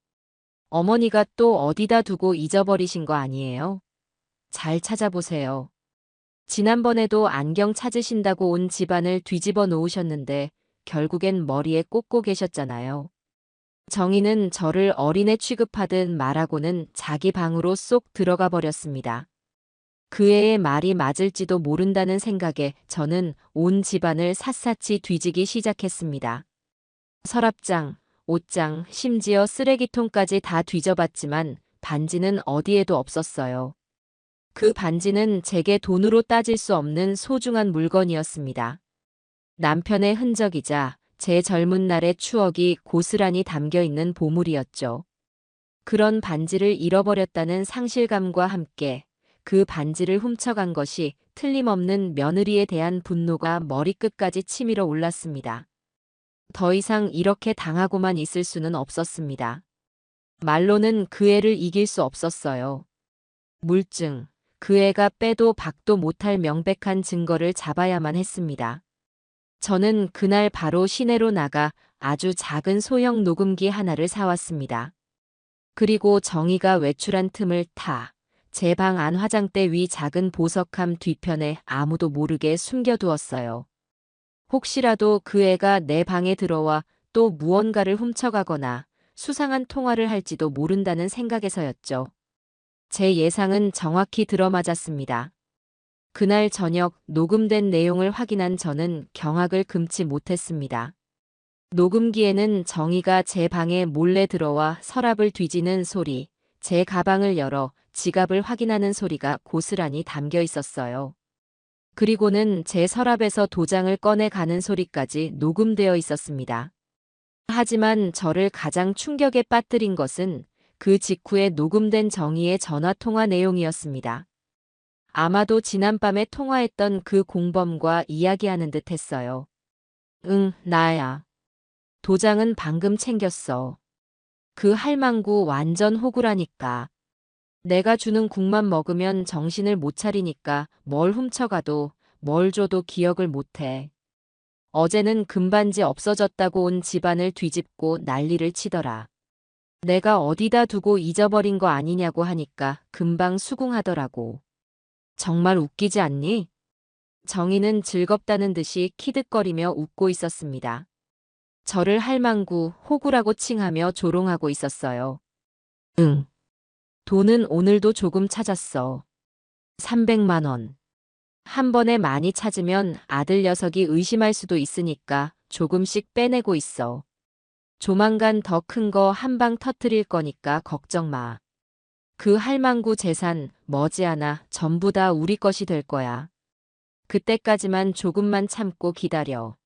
어머니가 또 어디다 두고 잊어버리신 거 아니에요? 잘 찾아보세요. 지난번에도 안경 찾으신다고 온 집안을 뒤집어 놓으셨는데 결국엔 머리에 꽂고 계셨잖아요. 정희는 저를 어린애 취급하듯 말하고는 자기 방으로 쏙 들어가 버렸습니다. 그 애의 말이 맞을지도 모른다는 생각에 저는 온 집안을 샅샅이 뒤지기 시작했습니다. 서랍장, 옷장, 심지어 쓰레기통까지 다 뒤져봤지만 반지는 어디에도 없었어요. 그 반지는 제게 돈으로 따질 수 없는 소중한 물건이었습니다. 남편의 흔적이자 제 젊은 날의 추억이 고스란히 담겨 있는 보물이었죠. 그런 반지를 잃어버렸다는 상실감과 함께 그 반지를 훔쳐간 것이 틀림없는 며느리에 대한 분노가 머리끝까지 치밀어 올랐습니다. 더 이상 이렇게 당하고만 있을 수는 없었습니다. 말로는 그 애를 이길 수 없었어요. 물증, 그 애가 빼도 박도 못할 명백한 증거를 잡아야만 했습니다. 저는 그날 바로 시내로 나가 아주 작은 소형 녹음기 하나를 사왔습니다. 그리고 정희가 외출한 틈을 타 제 방 안 화장대 위 작은 보석함 뒤편에 아무도 모르게 숨겨두었어요. 혹시라도 그 애가 내 방에 들어와 또 무언가를 훔쳐가거나 수상한 통화를 할지도 모른다는 생각에서였죠. 제 예상은 정확히 들어맞았습니다. 그날 저녁 녹음된 내용을 확인한 저는 경악을 금치 못했습니다. 녹음기에는 정희가 제 방에 몰래 들어와 서랍을 뒤지는 소리, 제 가방을 열어 지갑을 확인하는 소리가 고스란히 담겨 있었어요. 그리고는 제 서랍에서 도장을 꺼내 가는 소리까지 녹음되어 있었습니다. 하지만 저를 가장 충격에 빠뜨린 것은 그 직후에 녹음된 정희의 전화통화 내용이었습니다. 아마도 지난밤에 통화했던 그 공범과 이야기하는 듯 했어요. 응, 나야. 도장은 방금 챙겼어. 그 할망구 완전 호구라니까. 내가 주는 국만 먹으면 정신을 못 차리니까 뭘 훔쳐가도 뭘 줘도 기억을 못해. 어제는 금반지 없어졌다고 온 집안을 뒤집고 난리를 치더라. 내가 어디다 두고 잊어버린 거 아니냐고 하니까 금방 수긍하더라고. 정말 웃기지 않니? 정희는 즐겁다는 듯이 키득거리며 웃고 있었습니다. 저를 할망구, 호구라고 칭하며 조롱하고 있었어요. 응. 돈은 오늘도 조금 찾았어. 300만 원. 한 번에 많이 찾으면 아들 녀석이 의심할 수도 있으니까 조금씩 빼내고 있어. 조만간 더 큰 거 한 방 터뜨릴 거니까 걱정 마. 그 할망구 재산 머지않아 전부 다 우리 것이 될 거야. 그때까지만 조금만 참고 기다려.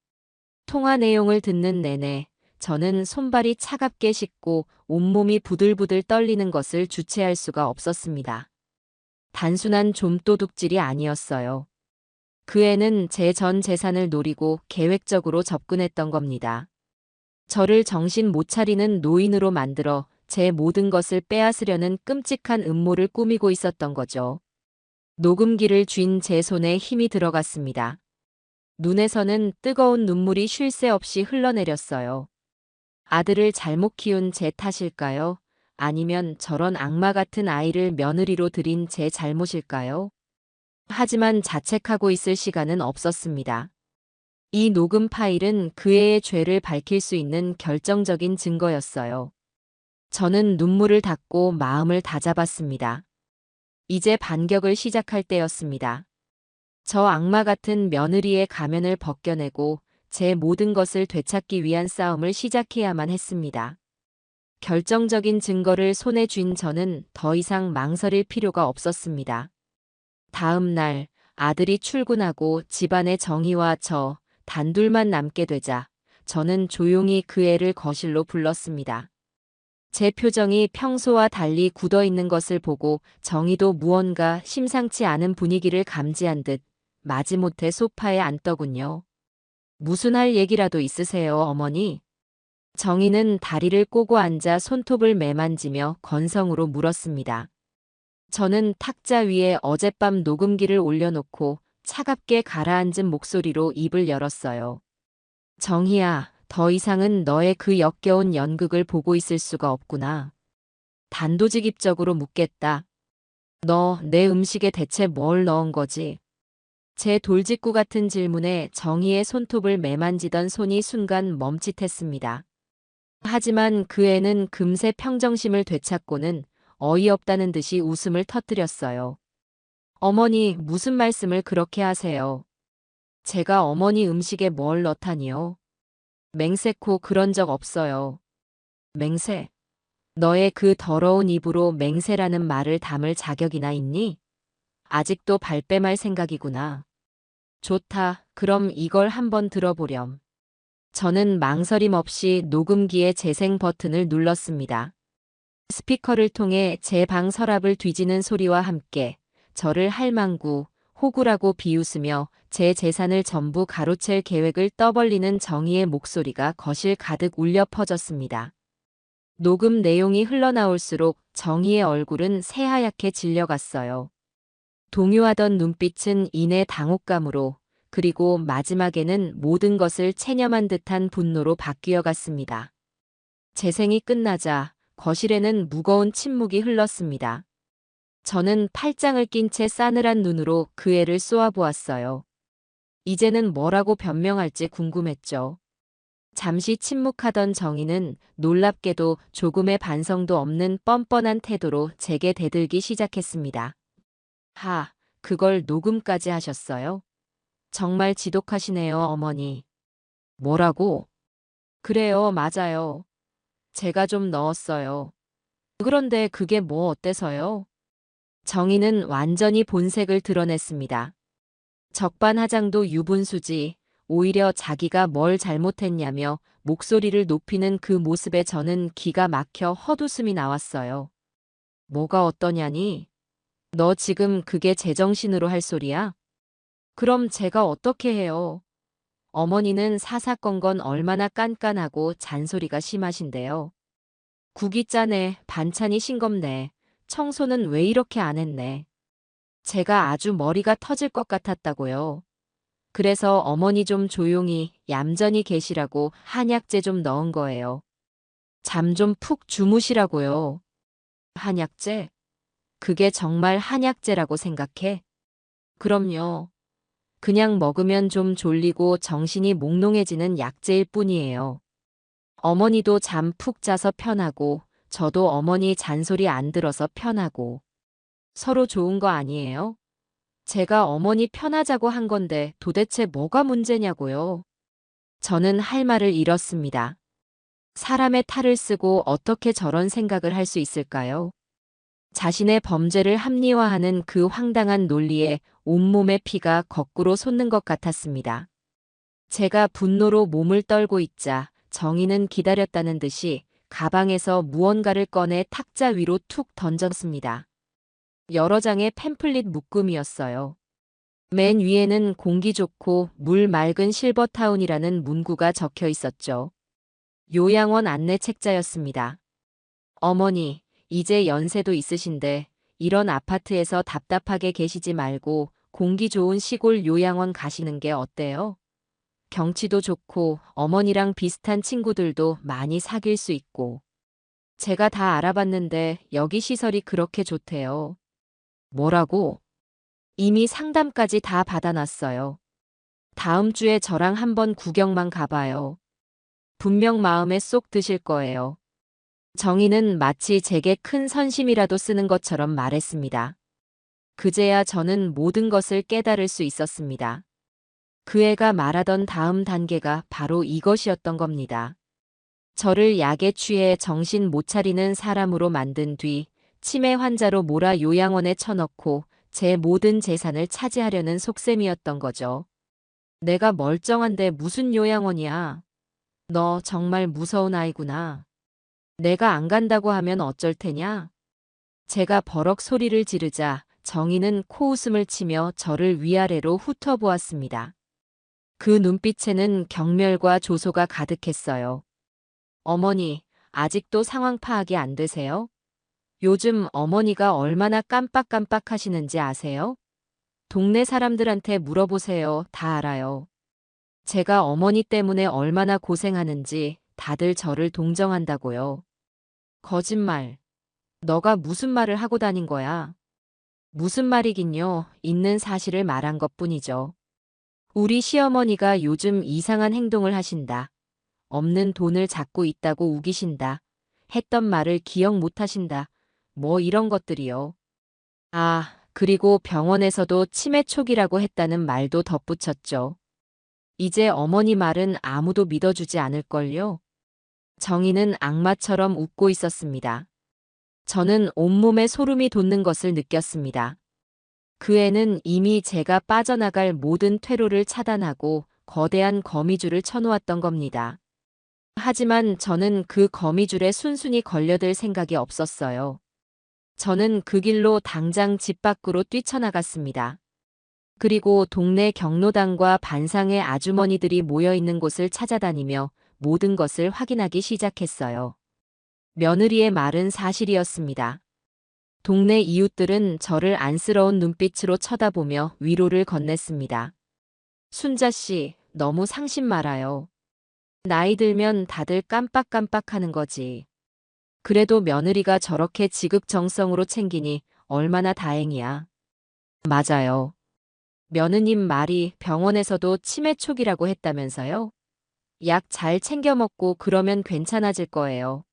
통화 내용을 듣는 내내 저는 손발이 차갑게 식고 온몸이 부들부들 떨리는 것을 주체할 수가 없었습니다. 단순한 좀도둑질이 아니었어요. 그 애는 제 전 재산을 노리고 계획적으로 접근했던 겁니다. 저를 정신 못 차리는 노인으로 만들어 제 모든 것을 빼앗으려는 끔찍한 음모를 꾸미고 있었던 거죠. 녹음기를 쥔 제 손에 힘이 들어갔습니다. 눈에서는 뜨거운 눈물이 쉴 새 없이 흘러내렸어요. 아들을 잘못 키운 제 탓일까요? 아니면 저런 악마 같은 아이를 며느리로 들인 제 잘못일까요? 하지만 자책하고 있을 시간은 없었습니다. 이 녹음 파일은 그 애의 죄를 밝힐 수 있는 결정적인 증거였어요. 저는 눈물을 닦고 마음을 다잡았습니다. 이제 반격을 시작할 때였습니다. 저 악마 같은 며느리의 가면을 벗겨내고 제 모든 것을 되찾기 위한 싸움을 시작해야만 했습니다. 결정적인 증거를 손에 쥔 저는 더 이상 망설일 필요가 없었습니다. 다음 날 아들이 출근하고 집안의 정희와 저 단둘만 남게 되자 저는 조용히 그 애를 거실로 불렀습니다. 제 표정이 평소와 달리 굳어 있는 것을 보고 정희도 무언가 심상치 않은 분위기를 감지한 듯 마지못해 소파에 앉더군요. 무슨 할 얘기라도 있으세요, 어머니? 정희는 다리를 꼬고 앉아 손톱을 매만지며 건성으로 물었습니다. 저는 탁자 위에 어젯밤 녹음기를 올려놓고 차갑게 가라앉은 목소리로 입을 열었어요. 정희야, 더 이상은 너의 그 역겨운 연극을 보고 있을 수가 없구나. 단도직입적으로 묻겠다. 너 내 음식에 대체 뭘 넣은 거지? 제 돌직구 같은 질문에 정희의 손톱을 매만지던 손이 순간 멈칫했습니다. 하지만 그 애는 금세 평정심을 되찾고는 어이없다는 듯이 웃음을 터뜨렸어요. 어머니, 무슨 말씀을 그렇게 하세요? 제가 어머니 음식에 뭘 넣다니요? 맹세코 그런 적 없어요. 맹세? 너의 그 더러운 입으로 맹세라는 말을 담을 자격이나 있니? 아직도 발뺌할 생각이구나. 좋다. 그럼 이걸 한번 들어보렴. 저는 망설임 없이 녹음기의 재생 버튼을 눌렀습니다. 스피커를 통해 제 방 서랍을 뒤지는 소리와 함께 저를 할망구, 호구라고 비웃으며 제 재산을 전부 가로챌 계획을 떠벌리는 정의의 목소리가 거실 가득 울려 퍼졌습니다. 녹음 내용이 흘러나올수록 정의의 얼굴은 새하얗게 질려갔어요. 동요하던 눈빛은 이내 당혹감으로, 그리고 마지막에는 모든 것을 체념한 듯한 분노로 바뀌어 갔습니다. 재생이 끝나자 거실에는 무거운 침묵이 흘렀습니다. 저는 팔짱을 낀 채 싸늘한 눈으로 그 애를 쏘아보았어요. 이제는 뭐라고 변명할지 궁금했죠. 잠시 침묵하던 정희는 놀랍게도 조금의 반성도 없는 뻔뻔한 태도로 제게 대들기 시작했습니다. 그걸 녹음까지 하셨어요? 정말 지독하시네요, 어머니. 뭐라고? 그래요, 맞아요. 제가 좀 넣었어요. 그런데 그게 뭐 어때서요? 정의는 완전히 본색을 드러냈습니다. 적반하장도 유분수지, 오히려 자기가 뭘 잘못했냐며 목소리를 높이는 그 모습에 저는 기가 막혀 헛웃음이 나왔어요. 뭐가 어떠냐니? 너 지금 그게 제정신으로 할 소리야? 그럼 제가 어떻게 해요? 어머니는 사사건건 얼마나 깐깐하고 잔소리가 심하신데요. 국이 짜네, 반찬이 싱겁네, 청소는 왜 이렇게 안 했네. 제가 아주 머리가 터질 것 같았다고요. 그래서 어머니 좀 조용히 얌전히 계시라고 한약재 좀 넣은 거예요. 잠 좀 푹 주무시라고요. 한약재? 그게 정말 한약재라고 생각해? 그럼요. 그냥 먹으면 좀 졸리고 정신이 몽롱해지는 약재일 뿐이에요. 어머니도 잠 푹 자서 편하고, 저도 어머니 잔소리 안 들어서 편하고. 서로 좋은 거 아니에요? 제가 어머니 편하자고 한 건데 도대체 뭐가 문제냐고요? 저는 할 말을 잃었습니다. 사람의 탈을 쓰고 어떻게 저런 생각을 할 수 있을까요? 자신의 범죄를 합리화하는 그 황당한 논리에 온몸의 피가 거꾸로 솟는 것 같았습니다. 제가 분노로 몸을 떨고 있자 정의는 기다렸다는 듯이 가방에서 무언가를 꺼내 탁자 위로 툭 던졌습니다. 여러 장의 팸플릿 묶음이었어요. 맨 위에는 공기 좋고 물 맑은 실버타운이라는 문구가 적혀 있었죠. 요양원 안내 책자였습니다. 어머니, 이제 연세도 있으신데 이런 아파트에서 답답하게 계시지 말고 공기 좋은 시골 요양원 가시는 게 어때요? 경치도 좋고 어머니랑 비슷한 친구들도 많이 사귈 수 있고. 제가 다 알아봤는데 여기 시설이 그렇게 좋대요. 뭐라고? 이미 상담까지 다 받아놨어요. 다음 주에 저랑 한번 구경만 가봐요. 분명 마음에 쏙 드실 거예요. 정의는 마치 제게 큰 선심이라도 쓰는 것처럼 말했습니다. 그제야 저는 모든 것을 깨달을 수 있었습니다. 그 애가 말하던 다음 단계가 바로 이것이었던 겁니다. 저를 약에 취해 정신 못 차리는 사람으로 만든 뒤 치매 환자로 몰아 요양원에 쳐넣고 제 모든 재산을 차지하려는 속셈이었던 거죠. 내가 멀쩡한데 무슨 요양원이야. 너 정말 무서운 아이구나. 내가 안 간다고 하면 어쩔 테냐? 제가 버럭 소리를 지르자 정의는 코웃음을 치며 저를 위아래로 훑어보았습니다. 그 눈빛에는 경멸과 조소가 가득했어요. 어머니, 아직도 상황 파악이 안 되세요? 요즘 어머니가 얼마나 깜빡깜빡 하시는지 아세요? 동네 사람들한테 물어보세요. 다 알아요. 제가 어머니 때문에 얼마나 고생하는지 다들 저를 동정한다고요. 거짓말. 너가 무슨 말을 하고 다닌 거야? 무슨 말이긴요. 있는 사실을 말한 것뿐이죠. 우리 시어머니가 요즘 이상한 행동을 하신다. 없는 돈을 잡고 있다고 우기신다. 했던 말을 기억 못 하신다. 뭐 이런 것들이요. 아, 그리고 병원에서도 치매 초기라고 했다는 말도 덧붙였죠. 이제 어머니 말은 아무도 믿어주지 않을걸요. 정희는 악마처럼 웃고 있었습니다. 저는 온몸에 소름이 돋는 것을 느꼈습니다. 그 애는 이미 제가 빠져나갈 모든 퇴로를 차단하고 거대한 거미줄을 쳐놓았던 겁니다. 하지만 저는 그 거미줄에 순순히 걸려들 생각이 없었어요. 저는 그 길로 당장 집 밖으로 뛰쳐나갔습니다. 그리고 동네 경로당과 반상의 아주머니들이 모여 있는 곳을 찾아다니며 모든 것을 확인하기 시작했어요. 며느리의 말은 사실이었습니다. 동네 이웃들은 저를 안쓰러운 눈빛으로 쳐다보며 위로를 건넸습니다. 순자 씨, 너무 상심 말아요. 나이 들면 다들 깜빡깜빡하는 거지. 그래도 며느리가 저렇게 지극정성으로 챙기니 얼마나 다행이야. 맞아요. 며느님 말이 병원에서도 치매 초기라고 했다면서요? 약 잘 챙겨 먹고 그러면 괜찮아질 거예요.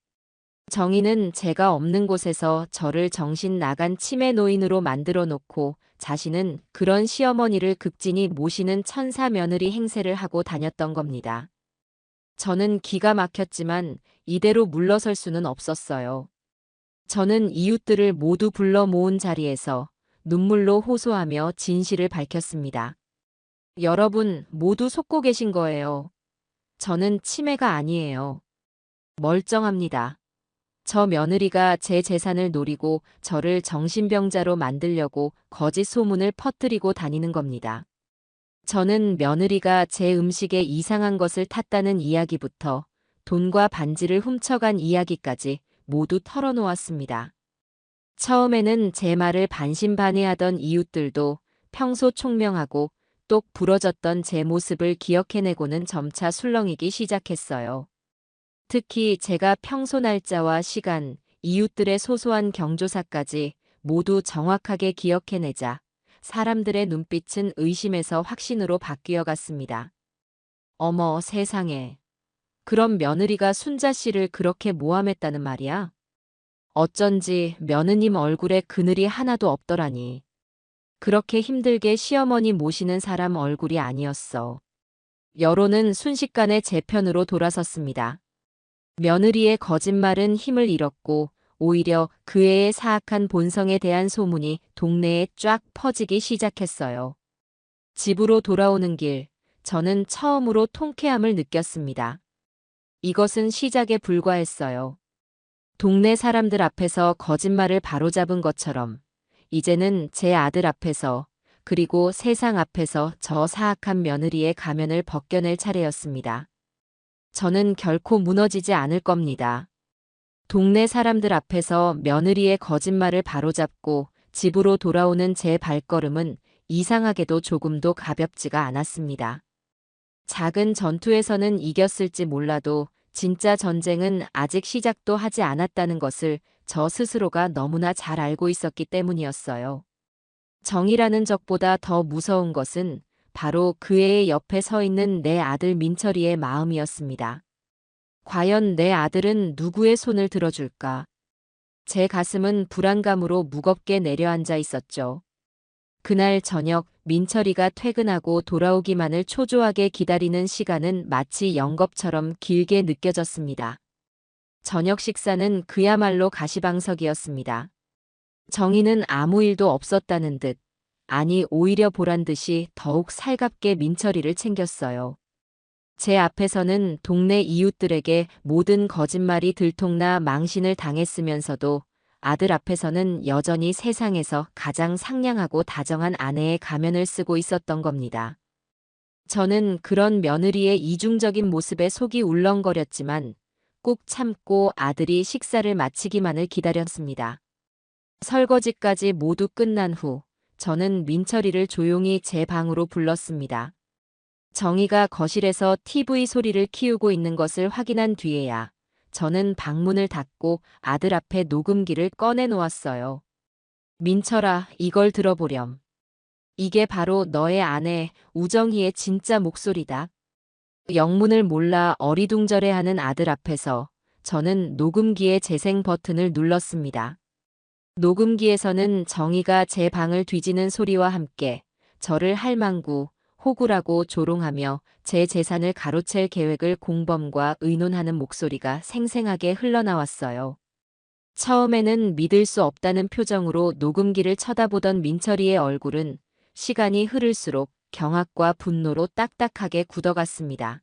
정희는 제가 없는 곳에서 저를 정신 나간 치매 노인으로 만들어 놓고 자신은 그런 시어머니를 극진히 모시는 천사 며느리 행세를 하고 다녔던 겁니다. 저는 기가 막혔지만 이대로 물러설 수는 없었어요. 저는 이웃들을 모두 불러 모은 자리에서 눈물로 호소하며 진실을 밝혔습니다. 여러분 모두 속고 계신 거예요. 저는 치매가 아니에요. 멀쩡합니다. 저 며느리가 제 재산을 노리고 저를 정신병자로 만들려고 거짓 소문을 퍼뜨리고 다니는 겁니다. 저는 며느리가 제 음식에 이상한 것을 탔다는 이야기부터 돈과 반지를 훔쳐간 이야기까지 모두 털어놓았습니다. 처음에는 제 말을 반신반의하던 이웃들도 평소 총명하고 똑 부러졌던 제 모습을 기억해내고는 점차 술렁이기 시작했어요. 특히 제가 평소 날짜와 시간, 이웃들의 소소한 경조사까지 모두 정확하게 기억해내자 사람들의 눈빛은 의심에서 확신으로 바뀌어 갔습니다. 어머 세상에. 그럼 며느리가 순자 씨를 그렇게 모함했다는 말이야? 어쩐지 며느님 얼굴에 그늘이 하나도 없더라니. 그렇게 힘들게 시어머니 모시는 사람 얼굴이 아니었어. 여론은 순식간에 제 편으로 돌아섰습니다. 며느리의 거짓말은 힘을 잃었고 오히려 그 애의 사악한 본성에 대한 소문이 동네에 쫙 퍼지기 시작했어요. 집으로 돌아오는 길, 저는 처음으로 통쾌함을 느꼈습니다. 이것은 시작에 불과했어요. 동네 사람들 앞에서 거짓말을 바로잡은 것처럼 이제는 제 아들 앞에서 그리고 세상 앞에서 저 사악한 며느리의 가면을 벗겨낼 차례였습니다. 저는 결코 무너지지 않을 겁니다. 동네 사람들 앞에서 며느리의 거짓말을 바로잡고 집으로 돌아오는 제 발걸음은 이상하게도 조금도 가볍지가 않았습니다. 작은 전투에서는 이겼을지 몰라도 진짜 전쟁은 아직 시작도 하지 않았다는 것을 저 스스로가 너무나 잘 알고 있었기 때문이었어요. 정이라는 적보다 더 무서운 것은 바로 그 애의 옆에 서 있는 내 아들 민철이의 마음이었습니다. 과연 내 아들은 누구의 손을 들어줄까? 제 가슴은 불안감으로 무겁게 내려앉아 있었죠. 그날 저녁 민철이가 퇴근하고 돌아오기만을 초조하게 기다리는 시간은 마치 영겁처럼 길게 느껴졌습니다. 저녁 식사는 그야말로 가시방석이었습니다. 정희는 아무 일도 없었다는 듯, 아니 오히려 보란 듯이 더욱 살갑게 민철이를 챙겼어요. 제 앞에서는 동네 이웃들에게 모든 거짓말이 들통나 망신을 당했으면서도 아들 앞에서는 여전히 세상에서 가장 상냥하고 다정한 아내의 가면을 쓰고 있었던 겁니다. 저는 그런 며느리의 이중적인 모습에 속이 울렁거렸지만 꾹 참고 아들이 식사를 마치기만을 기다렸습니다. 설거지까지 모두 끝난 후 저는 민철이를 조용히 제 방으로 불렀습니다. 정희가 거실에서 TV 소리를 키우고 있는 것을 확인한 뒤에야 저는 방문을 닫고 아들 앞에 녹음기를 꺼내 놓았어요. 민철아, 이걸 들어보렴. 이게 바로 너의 아내 우정희의 진짜 목소리다. 영문을 몰라 어리둥절해하는 아들 앞에서 저는 녹음기의 재생 버튼을 눌렀습니다. 녹음기에서는 정희가 제 방을 뒤지는 소리와 함께 저를 할망구, 호구라고 조롱하며 제 재산을 가로챌 계획을 공범과 의논하는 목소리가 생생하게 흘러나왔어요. 처음에는 믿을 수 없다는 표정으로 녹음기를 쳐다보던 민철이의 얼굴은 시간이 흐를수록 경악과 분노로 딱딱하게 굳어갔습니다.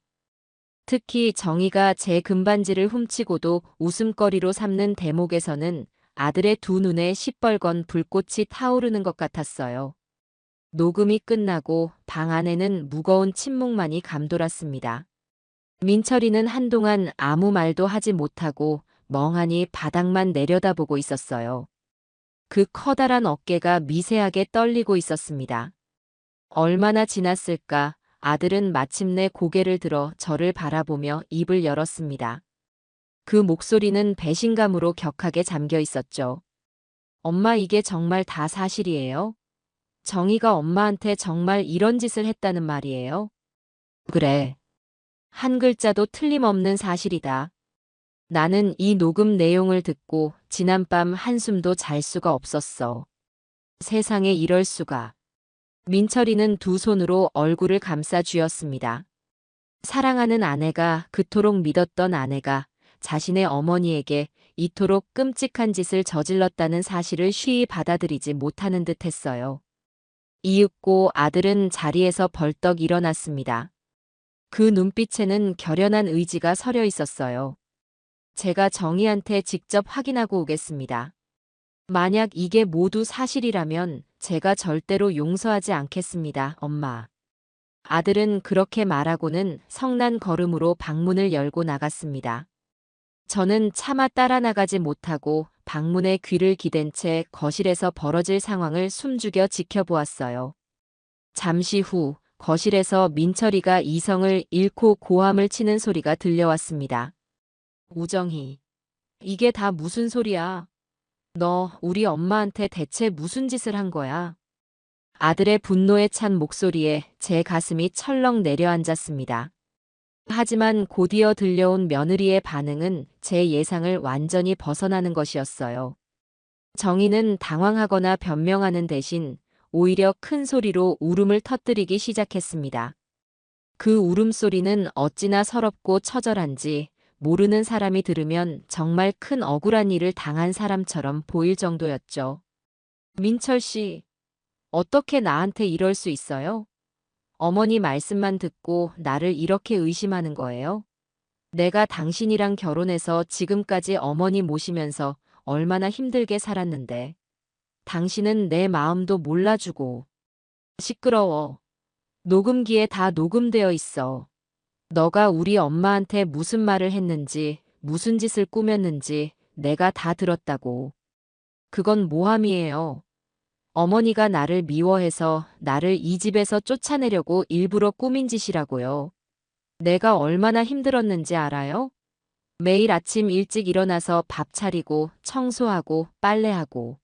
특히 정희가 제 금반지를 훔치고도 웃음거리로 삼는 대목에서는 아들의 두 눈에 시뻘건 불꽃이 타오르는 것 같았어요. 녹음이 끝나고 방 안에는 무거운 침묵만이 감돌았습니다. 민철이는 한동안 아무 말도 하지 못하고 멍하니 바닥만 내려다보고 있었어요. 그 커다란 어깨가 미세하게 떨리고 있었습니다. 얼마나 지났을까 아들은 마침내 고개를 들어 저를 바라보며 입을 열었습니다. 그 목소리는 배신감으로 격하게 잠겨 있었죠. 엄마, 이게 정말 다 사실이에요? 정희가 엄마한테 정말 이런 짓을 했다는 말이에요? 그래. 한 글자도 틀림없는 사실이다. 나는 이 녹음 내용을 듣고 지난밤 한숨도 잘 수가 없었어. 세상에 이럴 수가. 민철이는 두 손으로 얼굴을 감싸 쥐었습니다. 사랑하는 아내가, 그토록 믿었던 아내가 자신의 어머니에게 이토록 끔찍한 짓을 저질렀다는 사실을 쉬이 받아들이지 못하는 듯 했어요. 이윽고 아들은 자리에서 벌떡 일어났습니다. 그 눈빛에는 결연한 의지가 서려 있었어요. 제가 정희한테 직접 확인하고 오겠습니다. 만약 이게 모두 사실이라면 제가 절대로 용서하지 않겠습니다, 엄마. 아들은 그렇게 말하고는 성난 걸음으로 방문을 열고 나갔습니다. 저는 차마 따라 나가지 못하고 방문에 귀를 기댄 채 거실에서 벌어질 상황을 숨죽여 지켜보았어요. 잠시 후 거실에서 민철이가 이성을 잃고 고함을 치는 소리가 들려왔습니다. 우정희, 이게 다 무슨 소리야? 너 우리 엄마한테 대체 무슨 짓을 한 거야? 아들의 분노에 찬 목소리에 제 가슴이 철렁 내려앉았습니다. 하지만 곧이어 들려온 며느리의 반응은 제 예상을 완전히 벗어나는 것이었어요. 정희는 당황하거나 변명하는 대신 오히려 큰 소리로 울음을 터뜨리기 시작했습니다. 그 울음소리는 어찌나 서럽고 처절한지 모르는 사람이 들으면 정말 큰 억울한 일을 당한 사람처럼 보일 정도였죠. 민철 씨, 어떻게 나한테 이럴 수 있어요? 어머니 말씀만 듣고 나를 이렇게 의심하는 거예요? 내가 당신이랑 결혼해서 지금까지 어머니 모시면서 얼마나 힘들게 살았는데. 당신은 내 마음도 몰라주고. 시끄러워. 녹음기에 다 녹음되어 있어. 너가 우리 엄마한테 무슨 말을 했는지, 무슨 짓을 꾸몄는지 내가 다 들었다고. 그건 모함이에요. 어머니가 나를 미워해서 나를 이 집에서 쫓아내려고 일부러 꾸민 짓이라고요. 내가 얼마나 힘들었는지 알아요? 매일 아침 일찍 일어나서 밥 차리고 청소하고 빨래하고.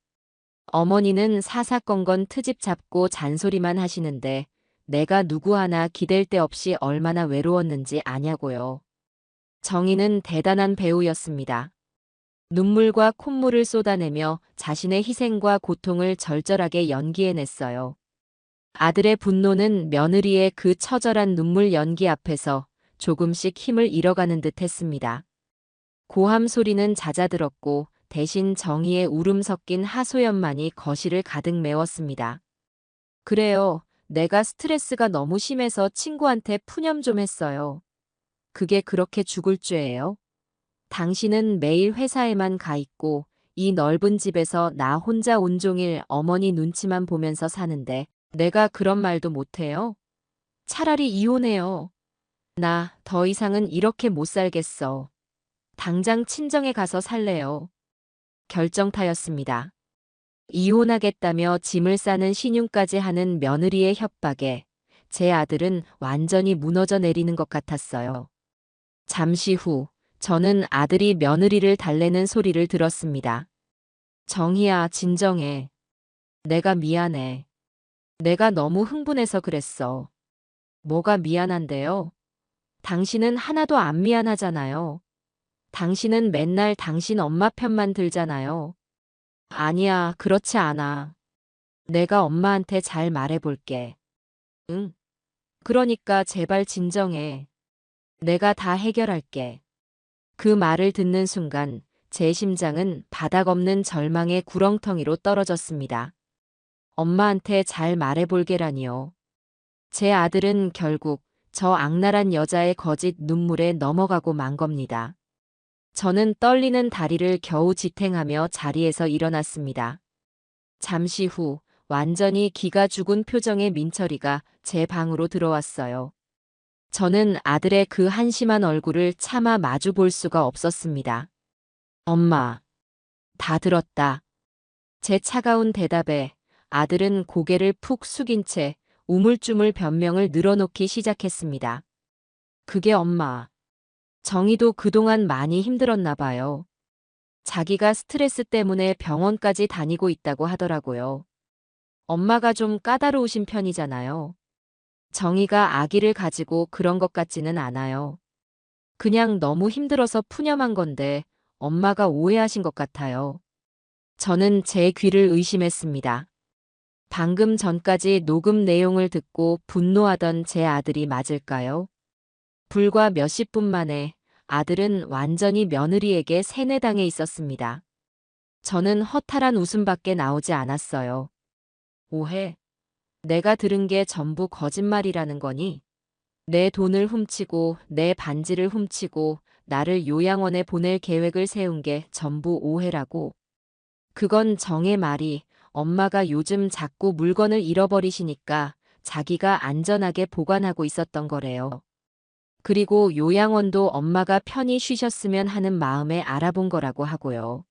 어머니는 사사건건 트집 잡고 잔소리만 하시는데 내가 누구 하나 기댈 데 없이 얼마나 외로웠는지 아냐고요. 정희는 대단한 배우였습니다. 눈물과 콧물을 쏟아내며 자신의 희생과 고통을 절절하게 연기해냈어요. 아들의 분노는 며느리의 그 처절한 눈물 연기 앞에서 조금씩 힘을 잃어가는 듯 했습니다. 고함 소리는 잦아들었고 대신 정희의 울음 섞인 하소연만이 거실을 가득 메웠습니다. 그래요. 내가 스트레스가 너무 심해서 친구한테 푸념 좀 했어요. 그게 그렇게 죽을 죄예요? 당신은 매일 회사에만 가 있고 이 넓은 집에서 나 혼자 온종일 어머니 눈치만 보면서 사는데 내가 그런 말도 못해요? 차라리 이혼해요. 나 더 이상은 이렇게 못 살겠어. 당장 친정에 가서 살래요. 결정타였습니다. 이혼하겠다며 짐을 싸는 신용까지 하는 며느리의 협박에 제 아들은 완전히 무너져 내리는 것 같았어요. 잠시 후 저는 아들이 며느리를 달래는 소리를 들었습니다. 정희야, 진정해. 내가 미안해. 내가 너무 흥분해서 그랬어. 뭐가 미안한데요? 당신은 하나도 안 미안하잖아요. 당신은 맨날 당신 엄마 편만 들잖아요. 아니야, 그렇지 않아. 내가 엄마한테 잘 말해볼게. 응. 그러니까 제발 진정해. 내가 다 해결할게. 그 말을 듣는 순간 제 심장은 바닥 없는 절망의 구렁텅이로 떨어졌습니다. 엄마한테 잘 말해볼게라니요. 제 아들은 결국 저 악랄한 여자의 거짓 눈물에 넘어가고 만 겁니다. 저는 떨리는 다리를 겨우 지탱하며 자리에서 일어났습니다. 잠시 후 완전히 기가 죽은 표정의 민철이가 제 방으로 들어왔어요. 저는 아들의 그 한심한 얼굴을 차마 마주 볼 수가 없었습니다. 엄마, 다 들었다. 제 차가운 대답에 아들은 고개를 푹 숙인 채 우물쭈물 변명을 늘어놓기 시작했습니다. 그게 엄마. 정희도 그동안 많이 힘들었나 봐요. 자기가 스트레스 때문에 병원까지 다니고 있다고 하더라고요. 엄마가 좀 까다로우신 편이잖아요. 정희가 아기를 가지고 그런 것 같지는 않아요. 그냥 너무 힘들어서 푸념한 건데 엄마가 오해하신 것 같아요. 저는 제 귀를 의심했습니다. 방금 전까지 녹음 내용을 듣고 분노하던 제 아들이 맞을까요? 불과 몇십 분 만에 아들은 완전히 며느리에게 세뇌당해 있었습니다. 저는 허탈한 웃음밖에 나오지 않았어요. 오해? 내가 들은 게 전부 거짓말이라는 거니? 내 돈을 훔치고 내 반지를 훔치고 나를 요양원에 보낼 계획을 세운 게 전부 오해라고. 그건 정의 말이 엄마가 요즘 자꾸 물건을 잃어버리시니까 자기가 안전하게 보관하고 있었던 거래요. 그리고 요양원도 엄마가 편히 쉬셨으면 하는 마음에 알아본 거라고 하고요.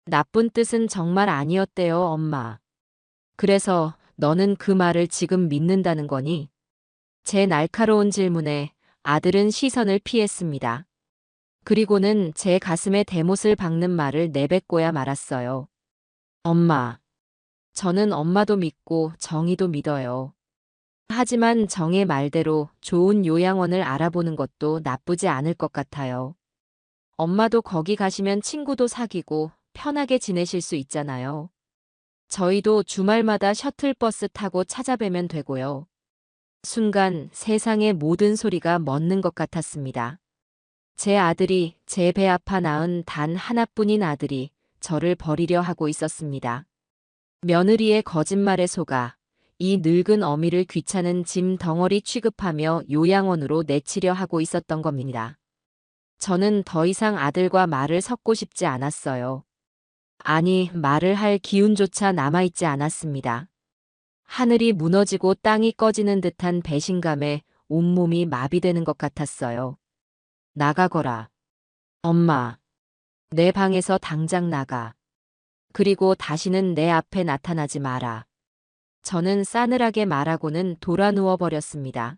나쁜 뜻은 정말 아니었대요, 엄마. 그래서 너는 그 말을 지금 믿는다는 거니? 제 날카로운 질문에 아들은 시선을 피했습니다. 그리고는 제 가슴에 대못을 박는 말을 내뱉고야 말았어요. 엄마. 저는 엄마도 믿고 정희도 믿어요. 하지만 정의 말대로 좋은 요양원을 알아보는 것도 나쁘지 않을 것 같아요. 엄마도 거기 가시면 친구도 사귀고 편하게 지내실 수 있잖아요. 저희도 주말마다 셔틀버스 타고 찾아뵈면 되고요. 순간 세상의 모든 소리가 멎는 것 같았습니다. 제 아들이 제 배 아파 낳은 단 하나뿐인 아들이 저를 버리려 하고 있었습니다. 며느리의 거짓말에 속아 이 늙은 어미를 귀찮은 짐 덩어리 취급하며 요양원으로 내치려 하고 있었던 겁니다. 저는 더 이상 아들과 말을 섞고 싶지 않았어요. 아니, 말을 할 기운조차 남아있지 않았습니다. 하늘이 무너지고 땅이 꺼지는 듯한 배신감에 온몸이 마비되는 것 같았어요. 나가거라. 엄마. 내 방에서 당장 나가. 그리고 다시는 내 앞에 나타나지 마라. 저는 싸늘하게 말하고는 돌아 누워버렸습니다.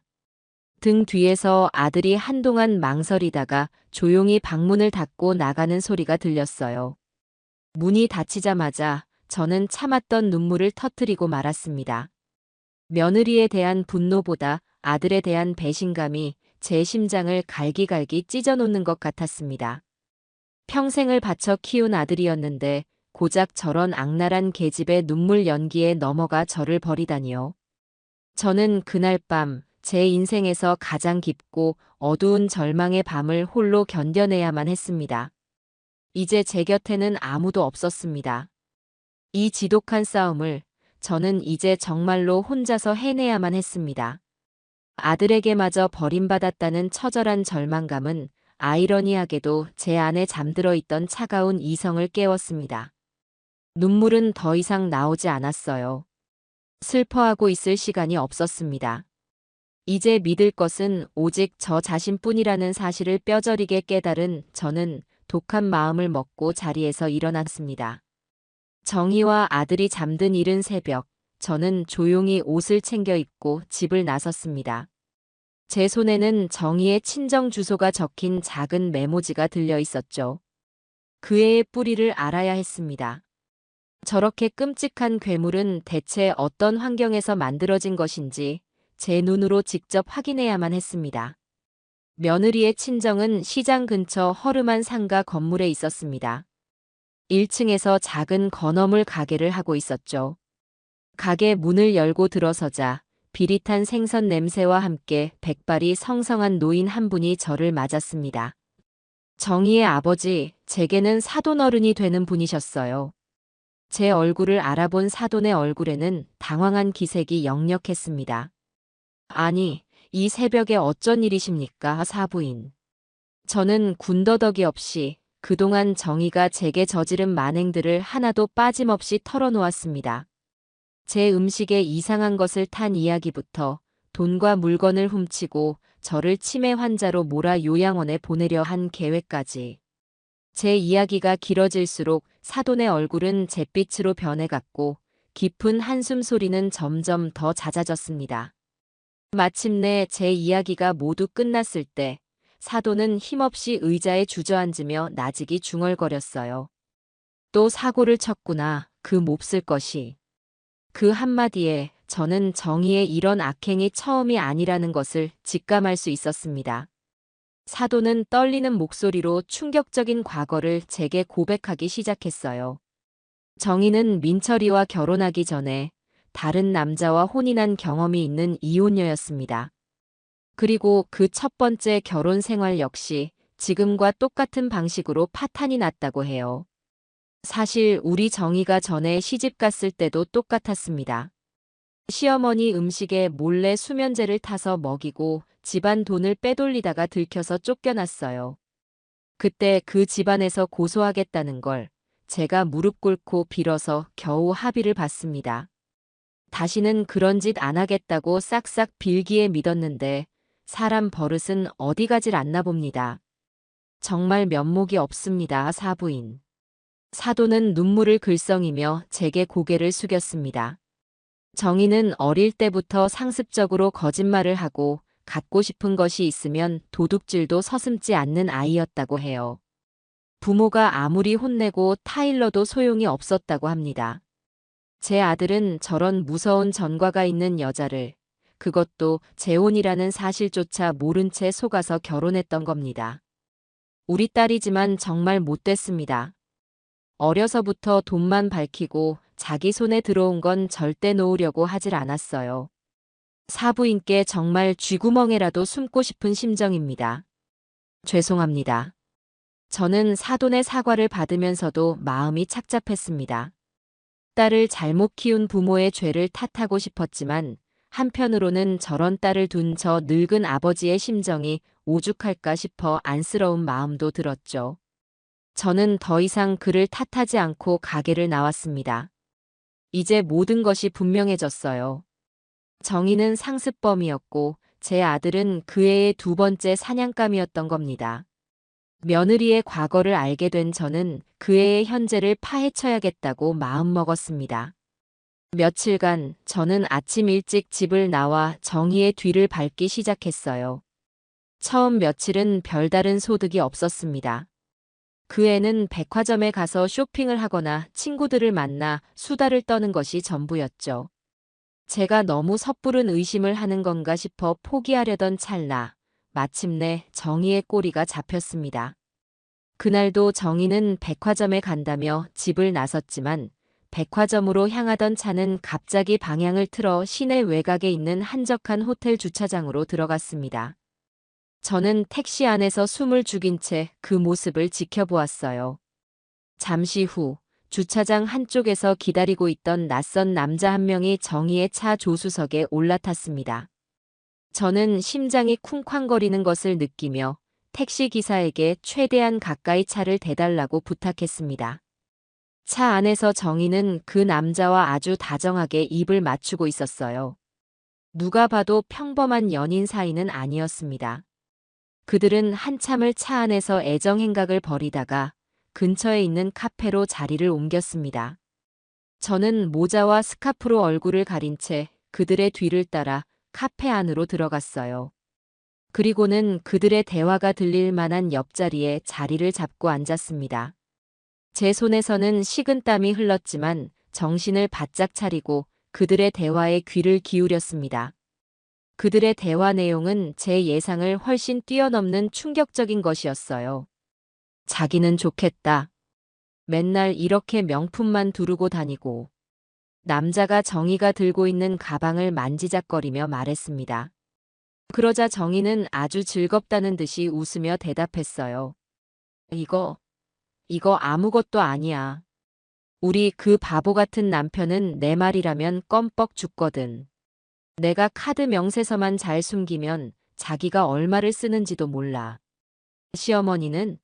등 뒤에서 아들이 한동안 망설이다가 조용히 방문을 닫고 나가는 소리가 들렸어요. 문이 닫히자마자 저는 참았던 눈물을 터뜨리고 말았습니다. 며느리에 대한 분노보다 아들에 대한 배신감이 제 심장을 갈기갈기 찢어놓는 것 같았습니다. 평생을 바쳐 키운 아들이었는데 고작 저런 악랄한 계집의 눈물 연기에 넘어가 저를 버리다니요. 저는 그날 밤 제 인생에서 가장 깊고 어두운 절망의 밤을 홀로 견뎌내야만 했습니다. 이제 제 곁에는 아무도 없었습니다. 이 지독한 싸움을 저는 이제 정말로 혼자서 해내야만 했습니다. 아들에게마저 버림받았다는 처절한 절망감은 아이러니하게도 제 안에 잠들어 있던 차가운 이성을 깨웠습니다. 눈물은 더 이상 나오지 않았어요. 슬퍼하고 있을 시간이 없었습니다. 이제 믿을 것은 오직 저 자신뿐이라는 사실을 뼈저리게 깨달은 저는 독한 마음을 먹고 자리에서 일어났습니다. 정희와 아들이 잠든 이른 새벽, 저는 조용히 옷을 챙겨 입고 집을 나섰습니다. 제 손에는 정희의 친정 주소가 적힌 작은 메모지가 들려 있었죠. 그 애의 뿌리를 알아야 했습니다. 저렇게 끔찍한 괴물은 대체 어떤 환경에서 만들어진 것인지 제 눈으로 직접 확인해야만 했습니다. 며느리의 친정은 시장 근처 허름한 상가 건물에 있었습니다. 1층에서 작은 건어물 가게를 하고 있었죠. 가게 문을 열고 들어서자 비릿한 생선 냄새와 함께 백발이 성성한 노인 한 분이 저를 맞았습니다. 정희의 아버지, 제게는 사돈어른이 되는 분이셨어요. 제 얼굴을 알아본 사돈의 얼굴에는 당황한 기색이 역력했습니다. 아니, 이 새벽에 어쩐 일이십니까, 사부인. 저는 군더더기 없이 그동안 정희가 제게 저지른 만행들을 하나도 빠짐없이 털어놓았습니다. 제 음식에 이상한 것을 탄 이야기부터 돈과 물건을 훔치고 저를 치매 환자로 몰아 요양원에 보내려 한 계획까지. 제 이야기가 길어질수록 사돈의 얼굴은 잿빛으로 변해갔고 깊은 한숨 소리는 점점 더 잦아졌습니다. 마침내 제 이야기가 모두 끝났을 때 사돈은 힘없이 의자에 주저앉으며 나직이 중얼거렸어요. 또 사고를 쳤구나, 그 몹쓸 것이. 그 한마디에 저는 정희의 이런 악행이 처음이 아니라는 것을 직감할 수 있었습니다. 사돈은 떨리는 목소리로 충격적인 과거를 제게 고백하기 시작했어요. 정희는 민철이와 결혼하기 전에 다른 남자와 혼인한 경험이 있는 이혼녀였습니다. 그리고 그 첫 번째 결혼 생활 역시 지금과 똑같은 방식으로 파탄이 났다고 해요. 사실 우리 정희가 전에 시집 갔을 때도 똑같았습니다. 시어머니 음식에 몰래 수면제를 타서 먹이고 집안 돈을 빼돌리다가 들켜서 쫓겨났어요. 그때 그 집안에서 고소하겠다는 걸 제가 무릎 꿇고 빌어서 겨우 합의를 받습니다. 다시는 그런 짓 안 하겠다고 싹싹 빌기에 믿었는데 사람 버릇은 어디 가질 않나 봅니다. 정말 면목이 없습니다, 사부인. 사돈은 눈물을 글썽이며 제게 고개를 숙였습니다. 정희는 어릴 때부터 상습적으로 거짓말을 하고 갖고 싶은 것이 있으면 도둑질도 서슴지 않는 아이였다고 해요. 부모가 아무리 혼내고 타일러도 소용이 없었다고 합니다. 제 아들은 저런 무서운 전과가 있는 여자를, 그것도 재혼이라는 사실조차 모른 채 속아서 결혼했던 겁니다. 우리 딸이지만 정말 못됐습니다. 어려서부터 돈만 밝히고 자기 손에 들어온 건 절대 놓으려고 하질 않았어요. 사부인께 정말 쥐구멍에라도 숨고 싶은 심정입니다. 죄송합니다. 저는 사돈의 사과를 받으면서도 마음이 착잡했습니다. 딸을 잘못 키운 부모의 죄를 탓하고 싶었지만 한편으로는 저런 딸을 둔 저 늙은 아버지의 심정이 오죽할까 싶어 안쓰러운 마음도 들었죠. 저는 더 이상 그를 탓하지 않고 가게를 나왔습니다. 이제 모든 것이 분명해졌어요. 정희는 상습범이었고 제 아들은 그 애의 두 번째 사냥감이었던 겁니다. 며느리의 과거를 알게 된 저는 그 애의 현재를 파헤쳐야겠다고 마음먹었습니다. 며칠간 저는 아침 일찍 집을 나와 정희의 뒤를 밟기 시작했어요. 처음 며칠은 별다른 소득이 없었습니다. 그 애는 백화점에 가서 쇼핑을 하거나 친구들을 만나 수다를 떠는 것이 전부였죠. 제가 너무 섣부른 의심을 하는 건가 싶어 포기하려던 찰나 마침내 정희의 꼬리가 잡혔습니다. 그날도 정희는 백화점에 간다며 집을 나섰지만 백화점으로 향하던 차는 갑자기 방향을 틀어 시내 외곽에 있는 한적한 호텔 주차장으로 들어갔습니다. 저는 택시 안에서 숨을 죽인 채 그 모습을 지켜보았어요. 잠시 후 주차장 한쪽에서 기다리고 있던 낯선 남자 한 명이 정희의 차 조수석에 올라탔습니다. 저는 심장이 쿵쾅거리는 것을 느끼며 택시 기사에게 최대한 가까이 차를 대달라고 부탁했습니다. 차 안에서 정희는 그 남자와 아주 다정하게 입을 맞추고 있었어요. 누가 봐도 평범한 연인 사이는 아니었습니다. 그들은 한참을 차 안에서 애정 행각을 벌이다가 근처에 있는 카페로 자리를 옮겼습니다. 저는 모자와 스카프로 얼굴을 가린 채 그들의 뒤를 따라 카페 안으로 들어갔어요. 그리고는 그들의 대화가 들릴 만한 옆자리에 자리를 잡고 앉았습니다. 제 손에서는 식은땀이 흘렀지만 정신을 바짝 차리고 그들의 대화에 귀를 기울였습니다. 그들의 대화 내용은 제 예상을 훨씬 뛰어넘는 충격적인 것이었어요. 자기는 좋겠다. 맨날 이렇게 명품만 두르고 다니고. 남자가 정희가 들고 있는 가방을 만지작거리며 말했습니다. 그러자 정희는 아주 즐겁다는 듯이 웃으며 대답했어요. 이거 아무것도 아니야. 우리 그 바보 같은 남편은 내 말이라면 껌뻑 죽거든. 내가 카드 명세서만 잘 숨기면 자기가 얼마를 쓰는지도 몰라. 시어머니는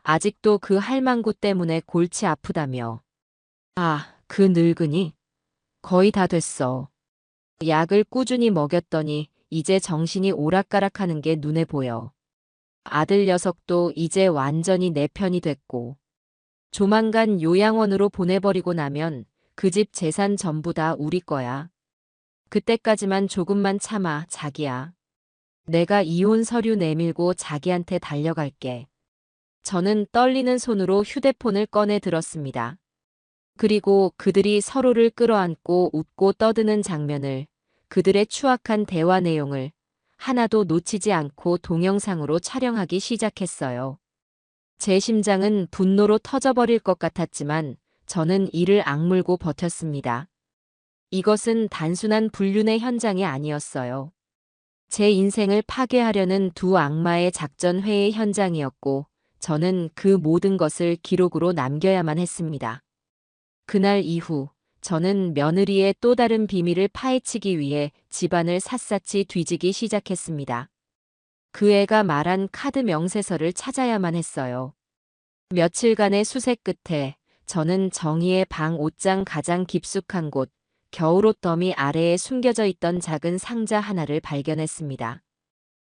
아직도 그 할망구 때문에 골치 아프다며. 아, 그 늙은이. 거의 다 됐어. 약을 꾸준히 먹였더니 이제 정신이 오락가락하는 게 눈에 보여. 아들 녀석도 이제 완전히 내 편이 됐고. 조만간 요양원으로 보내버리고 나면 그 집 재산 전부 다 우리 거야. 그때까지만 조금만 참아, 자기야. 내가 이혼 서류 내밀고 자기한테 달려갈게. 저는 떨리는 손으로 휴대폰을 꺼내 들었습니다. 그리고 그들이 서로를 끌어안고 웃고 떠드는 장면을, 그들의 추악한 대화 내용을 하나도 놓치지 않고 동영상으로 촬영하기 시작했어요. 제 심장은 분노로 터져버릴 것 같았지만 저는 이를 악물고 버텼습니다. 이것은 단순한 불륜의 현장이 아니었어요. 제 인생을 파괴하려는 두 악마의 작전 회의 현장이었고 저는 그 모든 것을 기록으로 남겨야만 했습니다. 그날 이후 저는 며느리의 또 다른 비밀을 파헤치기 위해 집안을 샅샅이 뒤지기 시작했습니다. 그 애가 말한 카드 명세서를 찾아야만 했어요. 며칠간의 수색 끝에 저는 정희의 방 옷장 가장 깊숙한 곳, 겨울옷 더미 아래에 숨겨져 있던 작은 상자 하나를 발견했습니다.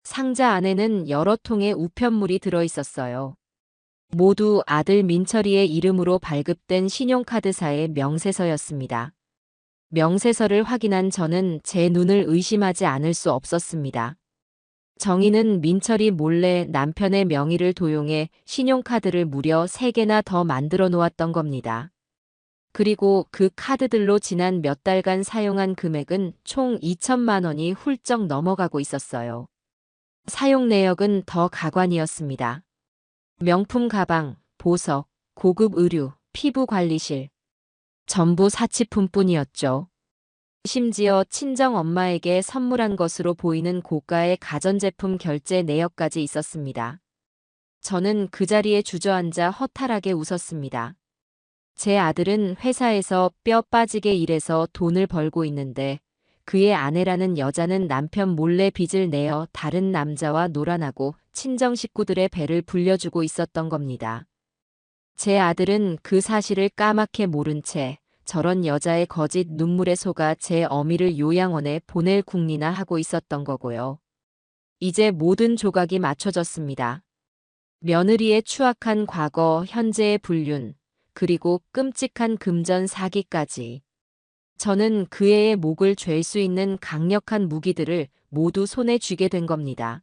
상자 안에는 여러 통의 우편물이 들어있었어요. 모두 아들 민철이의 이름으로 발급된 신용카드사의 명세서였습니다. 명세서를 확인한 저는 제 눈을 의심하지 않을 수 없었습니다. 정희는 민철이 몰래 남편의 명의를 도용해 신용카드를 무려 3개나 더 만들어 놓았던 겁니다. 그리고 그 카드들로 지난 몇 달간 사용한 금액은 총 2천만 원이 훌쩍 넘어가고 있었어요. 사용 내역은 더 가관이었습니다. 명품 가방, 보석, 고급 의류, 피부 관리실. 전부 사치품뿐이었죠. 심지어 친정 엄마에게 선물한 것으로 보이는 고가의 가전제품 결제 내역까지 있었습니다. 저는 그 자리에 주저앉아 허탈하게 웃었습니다. 제 아들은 회사에서 뼈 빠지게 일해서 돈을 벌고 있는데 그의 아내라는 여자는 남편 몰래 빚을 내어 다른 남자와 놀아나고 친정 식구들의 배를 불려주고 있었던 겁니다. 제 아들은 그 사실을 까맣게 모른 채 저런 여자의 거짓 눈물에 속아 제 어미를 요양원에 보낼 궁리나 하고 있었던 거고요. 이제 모든 조각이 맞춰졌습니다. 며느리의 추악한 과거, 현재의 불륜, 그리고 끔찍한 금전 사기까지. 저는 그 애의 목을 쥘 수 있는 강력한 무기들을 모두 손에 쥐게 된 겁니다.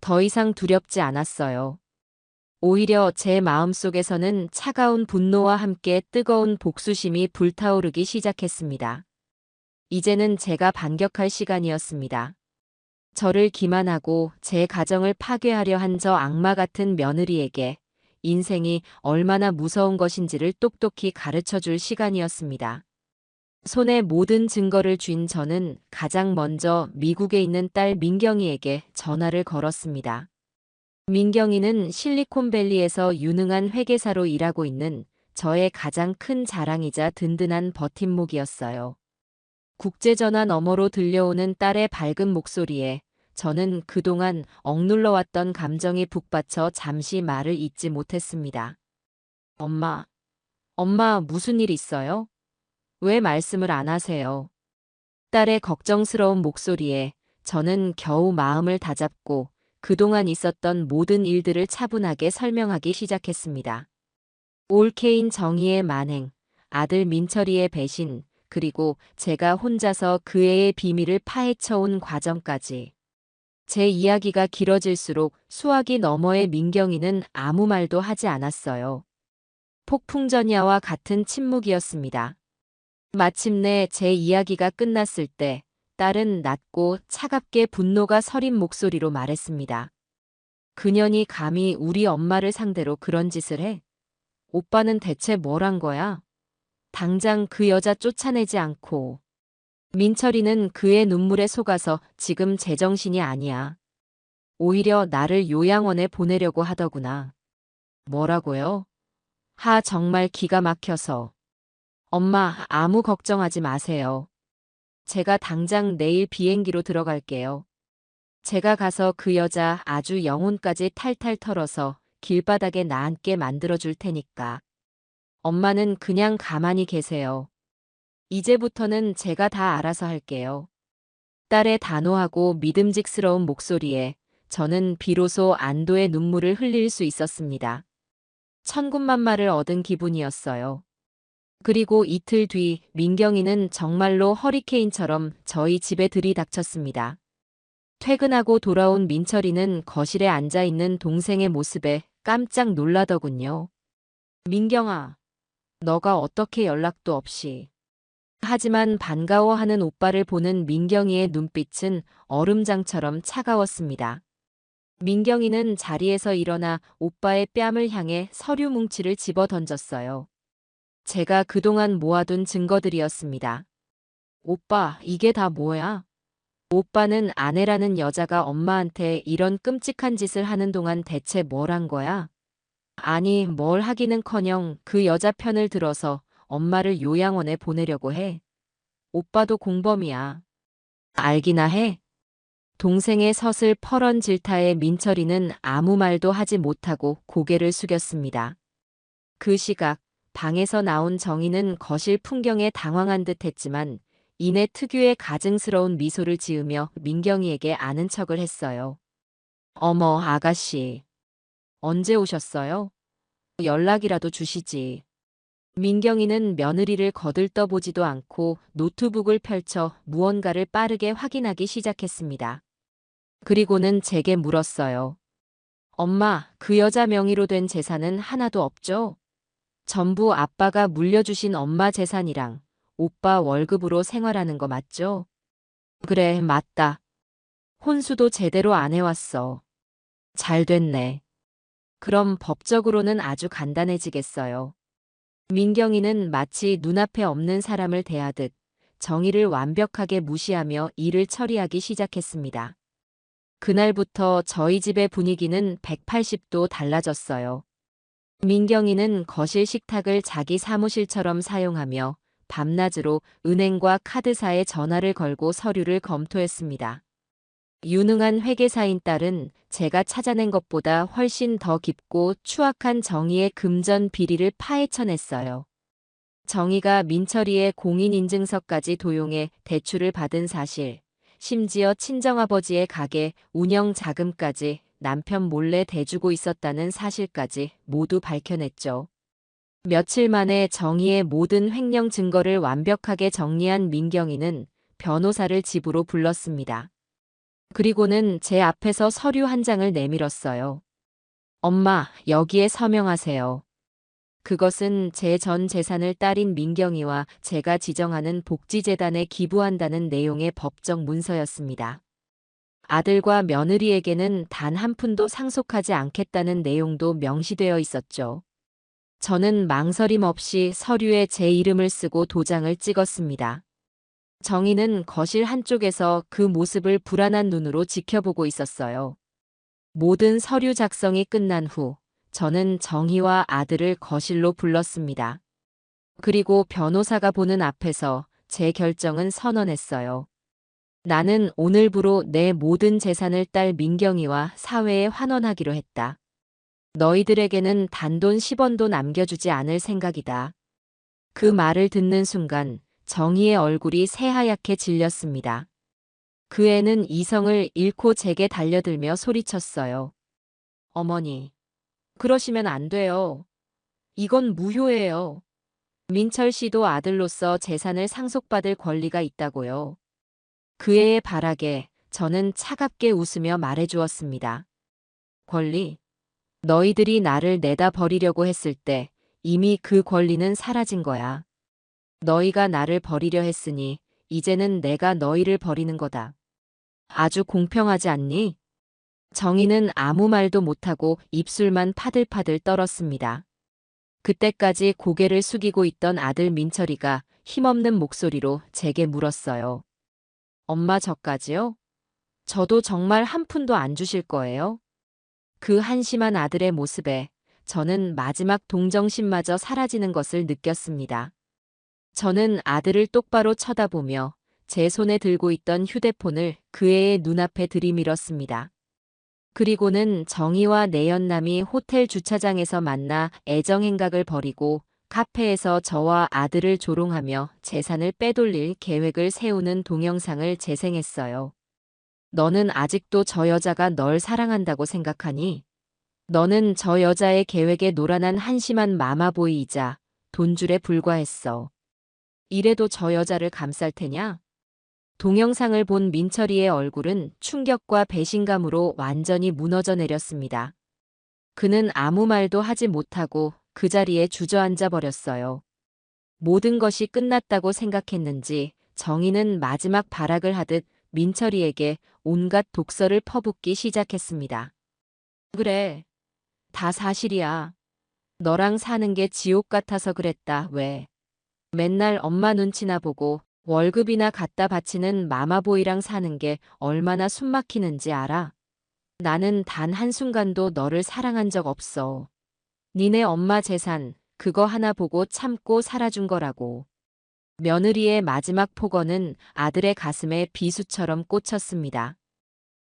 더 이상 두렵지 않았어요. 오히려 제 마음속에서는 차가운 분노와 함께 뜨거운 복수심이 불타오르기 시작했습니다. 이제는 제가 반격할 시간이었습니다. 저를 기만하고 제 가정을 파괴하려 한 저 악마 같은 며느리에게 인생이 얼마나 무서운 것인지를 똑똑히 가르쳐줄 시간이었습니다. 손에 모든 증거를 쥔 저는 가장 먼저 미국에 있는 딸 민경이에게 전화를 걸었습니다. 민경이는 실리콘밸리에서 유능한 회계사로 일하고 있는 저의 가장 큰 자랑이자 든든한 버팀목이었어요. 국제전화 너머로 들려오는 딸의 밝은 목소리에 저는 그동안 억눌러왔던 감정이 북받쳐 잠시 말을 잇지 못했습니다. 엄마 무슨 일 있어요? 왜 말씀을 안 하세요? 딸의 걱정스러운 목소리에 저는 겨우 마음을 다잡고 그동안 있었던 모든 일들을 차분하게 설명하기 시작했습니다. 올케인 정의의 만행, 아들 민철이의 배신, 그리고 제가 혼자서 그 애의 비밀을 파헤쳐온 과정까지. 제 이야기가 길어질수록 수화기 너머의 민경이는 아무 말도 하지 않았어요. 폭풍전야와 같은 침묵이었습니다. 마침내 제 이야기가 끝났을 때 딸은 낮고 차갑게 분노가 서린 목소리로 말했습니다. 그년이 감히 우리 엄마를 상대로 그런 짓을 해? 오빠는 대체 뭘 한 거야? 당장 그 여자 쫓아내지 않고. 민철이는 그의 눈물에 속아서 지금 제정신이 아니야. 오히려 나를 요양원에 보내려고 하더구나. 뭐라고요? 정말 기가 막혀서. 엄마, 아무 걱정하지 마세요. 제가 당장 내일 비행기로 들어갈게요. 제가 가서 그 여자 아주 영혼까지 탈탈 털어서 길바닥에 나앉게 만들어줄 테니까. 엄마는 그냥 가만히 계세요. 이제부터는 제가 다 알아서 할게요. 딸의 단호하고 믿음직스러운 목소리에 저는 비로소 안도의 눈물을 흘릴 수 있었습니다. 천군만마를 얻은 기분이었어요. 그리고 이틀 뒤 민경이는 정말로 허리케인처럼 저희 집에 들이닥쳤습니다. 퇴근하고 돌아온 민철이는 거실에 앉아있는 동생의 모습에 깜짝 놀라더군요. 민경아, 너가 어떻게 연락도 없이. 하지만 반가워하는 오빠를 보는 민경이의 눈빛은 얼음장처럼 차가웠습니다. 민경이는 자리에서 일어나 오빠의 뺨을 향해 서류 뭉치를 집어 던졌어요. 제가 그동안 모아둔 증거들이었습니다. 오빠, 이게 다 뭐야? 오빠는 아내라는 여자가 엄마한테 이런 끔찍한 짓을 하는 동안 대체 뭘 한 거야? 아니, 뭘 하기는커녕 그 여자 편을 들어서 엄마를 요양원에 보내려고 해. 오빠도 공범이야. 알기나 해? 동생의 서슬 퍼런 질타에 민철이는 아무 말도 하지 못하고 고개를 숙였습니다. 그 시각 방에서 나온 정희는 거실 풍경에 당황한 듯 했지만 이내 특유의 가증스러운 미소를 지으며 민경이에게 아는 척을 했어요. 어머, 아가씨. 언제 오셨어요? 연락이라도 주시지. 민경이는 며느리를 거들떠보지도 않고 노트북을 펼쳐 무언가를 빠르게 확인하기 시작했습니다. 그리고는 제게 물었어요. 엄마, 그 여자 명의로 된 재산은 하나도 없죠? 전부 아빠가 물려주신 엄마 재산이랑 오빠 월급으로 생활하는 거 맞죠? 그래, 맞다. 혼수도 제대로 안 해왔어. 잘 됐네. 그럼 법적으로는 아주 간단해지겠어요. 민경이는 마치 눈앞에 없는 사람을 대하듯 정의를 완벽하게 무시하며 일을 처리하기 시작했습니다. 그날부터 저희 집의 분위기는 180도 달라졌어요. 민경이는 거실 식탁을 자기 사무실처럼 사용하며 밤낮으로 은행과 카드사에 전화를 걸고 서류를 검토했습니다. 유능한 회계사인 딸은 제가 찾아낸 것보다 훨씬 더 깊고 추악한 정의의 금전 비리를 파헤쳐냈어요. 정의가 민철이의 공인인증서까지 도용해 대출을 받은 사실, 심지어 친정아버지의 가게 운영 자금까지 남편 몰래 대주고 있었다는 사실까지 모두 밝혀냈죠. 며칠 만에 정의의 모든 횡령 증거를 완벽하게 정리한 민경이는 변호사를 집으로 불렀습니다. 그리고는 제 앞에서 서류 한 장을 내밀었어요. 엄마, 여기에 서명하세요. 그것은 제 전 재산을 딸인 민경이와 제가 지정하는 복지재단에 기부한다는 내용의 법적 문서였습니다. 아들과 며느리에게는 단 한 푼도 상속하지 않겠다는 내용도 명시되어 있었죠. 저는 망설임 없이 서류에 제 이름을 쓰고 도장을 찍었습니다. 정희는 거실 한쪽에서 그 모습을 불안한 눈으로 지켜보고 있었어요. 모든 서류 작성이 끝난 후 저는 정희와 아들을 거실로 불렀습니다. 그리고 변호사가 보는 앞에서 제 결정은 선언했어요. 나는 오늘부로 내 모든 재산을 딸 민경이와 사회에 환원하기로 했다. 너희들에게는 단돈 10원도 남겨주지 않을 생각이다. 그 말을 듣는 순간 정희의 얼굴이 새하얗게 질렸습니다. 그 애는 이성을 잃고 제게 달려들며 소리쳤어요. 어머니, 그러시면 안 돼요. 이건 무효예요. 민철 씨도 아들로서 재산을 상속받을 권리가 있다고요. 그 애의 발악에 저는 차갑게 웃으며 말해주었습니다. 권리? 너희들이 나를 내다 버리려고 했을 때 이미 그 권리는 사라진 거야. 너희가 나를 버리려 했으니 이제는 내가 너희를 버리는 거다. 아주 공평하지 않니? 정희는 아무 말도 못하고 입술만 파들파들 떨었습니다. 그때까지 고개를 숙이고 있던 아들 민철이가 힘없는 목소리로 제게 물었어요. 엄마 저까지요? 저도 정말 한 푼도 안 주실 거예요? 그 한심한 아들의 모습에 저는 마지막 동정심마저 사라지는 것을 느꼈습니다. 저는 아들을 똑바로 쳐다보며 제 손에 들고 있던 휴대폰을 그 애의 눈앞에 들이밀었습니다. 그리고는 정희와 내연남이 호텔 주차장에서 만나 애정행각을 벌이고 카페에서 저와 아들을 조롱하며 재산을 빼돌릴 계획을 세우는 동영상을 재생했어요. 너는 아직도 저 여자가 널 사랑한다고 생각하니? 너는 저 여자의 계획에 노란한 한심한 마마보이이자 돈줄에 불과했어. 이래도 저 여자를 감쌀 테냐? 동영상을 본 민철이의 얼굴은 충격과 배신감으로 완전히 무너져 내렸습니다. 그는 아무 말도 하지 못하고 그 자리에 주저앉아 버렸어요. 모든 것이 끝났다고 생각했는지 정희는 마지막 발악을 하듯 민철이에게 온갖 독설을 퍼붓기 시작했습니다. 그래, 다 사실이야. 너랑 사는 게 지옥 같아서 그랬다. 왜? 맨날 엄마 눈치나 보고 월급이나 갖다 바치는 마마보이랑 사는 게 얼마나 숨막히는지 알아? 나는 단 한순간도 너를 사랑한 적 없어. 니네 엄마 재산, 그거 하나 보고 참고 살아준 거라고. 며느리의 마지막 폭언은 아들의 가슴에 비수처럼 꽂혔습니다.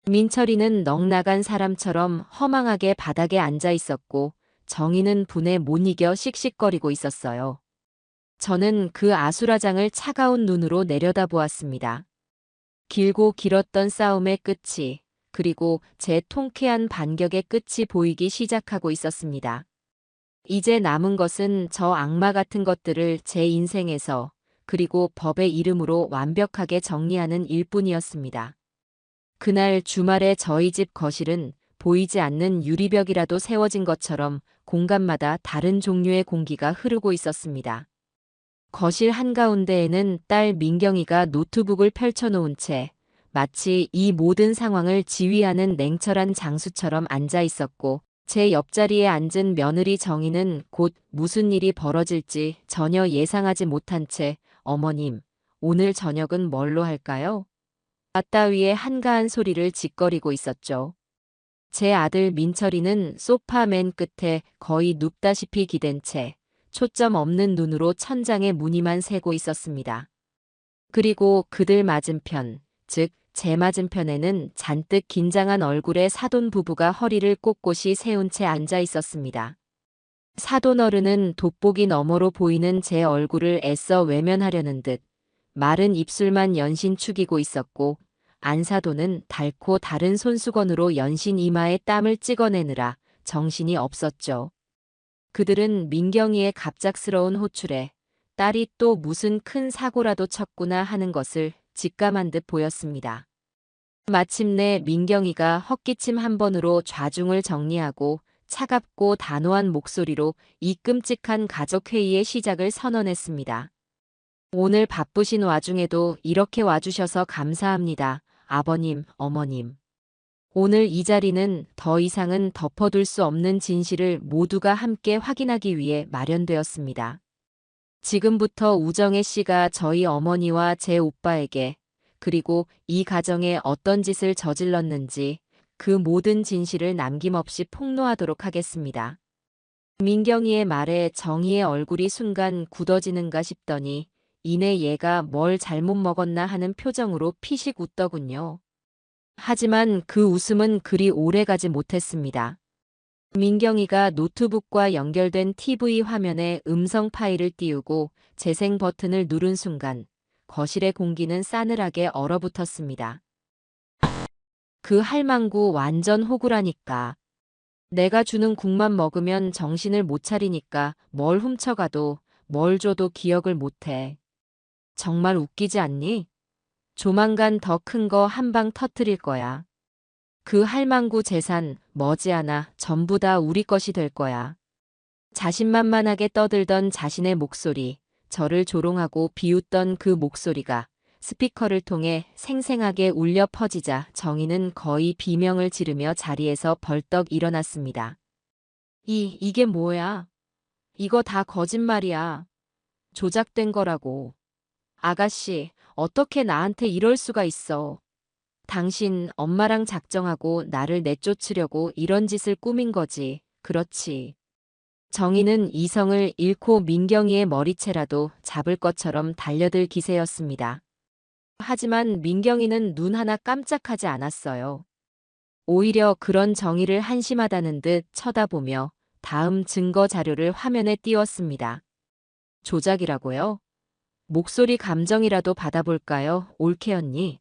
민철이는 넋나간 사람처럼 허망하게 바닥에 앉아 있었고 정희는 분에 못 이겨 씩씩거리고 있었어요. 저는 그 아수라장을 차가운 눈으로 내려다보았습니다. 길고 길었던 싸움의 끝이, 그리고 제 통쾌한 반격의 끝이 보이기 시작하고 있었습니다. 이제 남은 것은 저 악마 같은 것들을 제 인생에서, 그리고 법의 이름으로 완벽하게 정리하는 일뿐이었습니다. 그날 주말에 저희 집 거실은 보이지 않는 유리벽이라도 세워진 것처럼 공간마다 다른 종류의 공기가 흐르고 있었습니다. 거실 한가운데에는 딸 민경이가 노트북을 펼쳐놓은 채 마치 이 모든 상황을 지휘하는 냉철한 장수처럼 앉아 있었고 제 옆자리에 앉은 며느리 정희는 곧 무슨 일이 벌어질지 전혀 예상하지 못한 채 어머님, 오늘 저녁은 뭘로 할까요? 맞다위의 한가한 소리를 짓거리고 있었죠. 제 아들 민철이는 소파 맨 끝에 거의 눕다시피 기댄 채 초점 없는 눈으로 천장에 무늬만 세고 있었습니다. 그리고 그들 맞은편, 즉 제 맞은편에는 잔뜩 긴장한 얼굴의 사돈 부부가 허리를 꼿꼿이 세운 채 앉아 있었습니다. 사돈 어른은 돋보기 너머로 보이는 제 얼굴을 애써 외면하려는 듯 마른 입술만 연신 축이고 있었고 안사돈은 닳고 다른 손수건으로 연신 이마에 땀을 찍어내느라 정신이 없었죠. 그들은 민경이의 갑작스러운 호출에 딸이 또 무슨 큰 사고라도 쳤구나 하는 것을 직감한 듯 보였습니다. 마침내 민경이가 헛기침 한 번으로 좌중을 정리하고 차갑고 단호한 목소리로 이 끔찍한 가족회의의 시작을 선언했습니다. 오늘 바쁘신 와중에도 이렇게 와주셔서 감사합니다. 아버님, 어머님. 오늘 이 자리는 더 이상은 덮어둘 수 없는 진실을 모두가 함께 확인하기 위해 마련되었습니다. 지금부터 우정혜 씨가 저희 어머니와 제 오빠에게 그리고 이 가정에 어떤 짓을 저질렀는지 그 모든 진실을 남김없이 폭로하도록 하겠습니다. 민경이의 말에 정희의 얼굴이 순간 굳어지는가 싶더니 이내 얘가 뭘 잘못 먹었나 하는 표정으로 피식 웃더군요. 하지만 그 웃음은 그리 오래 가지 못했습니다. 민경이가 노트북과 연결된 TV 화면에 음성 파일을 띄우고 재생 버튼을 누른 순간 거실의 공기는 싸늘하게 얼어붙었습니다. 그 할망구 완전 호구라니까. 내가 주는 국만 먹으면 정신을 못 차리니까 뭘 훔쳐가도 뭘 줘도 기억을 못해. 정말 웃기지 않니? 조만간 더 큰 거 한 방 터뜨릴 거야. 그 할망구 재산 머지않아 전부 다 우리 것이 될 거야. 자신만만하게 떠들던 자신의 목소리, 저를 조롱하고 비웃던 그 목소리가 스피커를 통해 생생하게 울려 퍼지자 정희는 거의 비명을 지르며 자리에서 벌떡 일어났습니다. 이게 뭐야? 이거 다 거짓말이야. 조작된 거라고. 아가씨, 어떻게 나한테 이럴 수가 있어. 당신 엄마랑 작정하고 나를 내쫓으려고 이런 짓을 꾸민 거지. 그렇지. 정희는 이성을 잃고 민경이의 머리채라도 잡을 것처럼 달려들 기세였습니다. 하지만 민경이는 눈 하나 깜짝하지 않았어요. 오히려 그런 정희를 한심하다는 듯 쳐다보며 다음 증거 자료를 화면에 띄웠습니다. 조작이라고요? 목소리 감정이라도 받아볼까요, 올케 언니?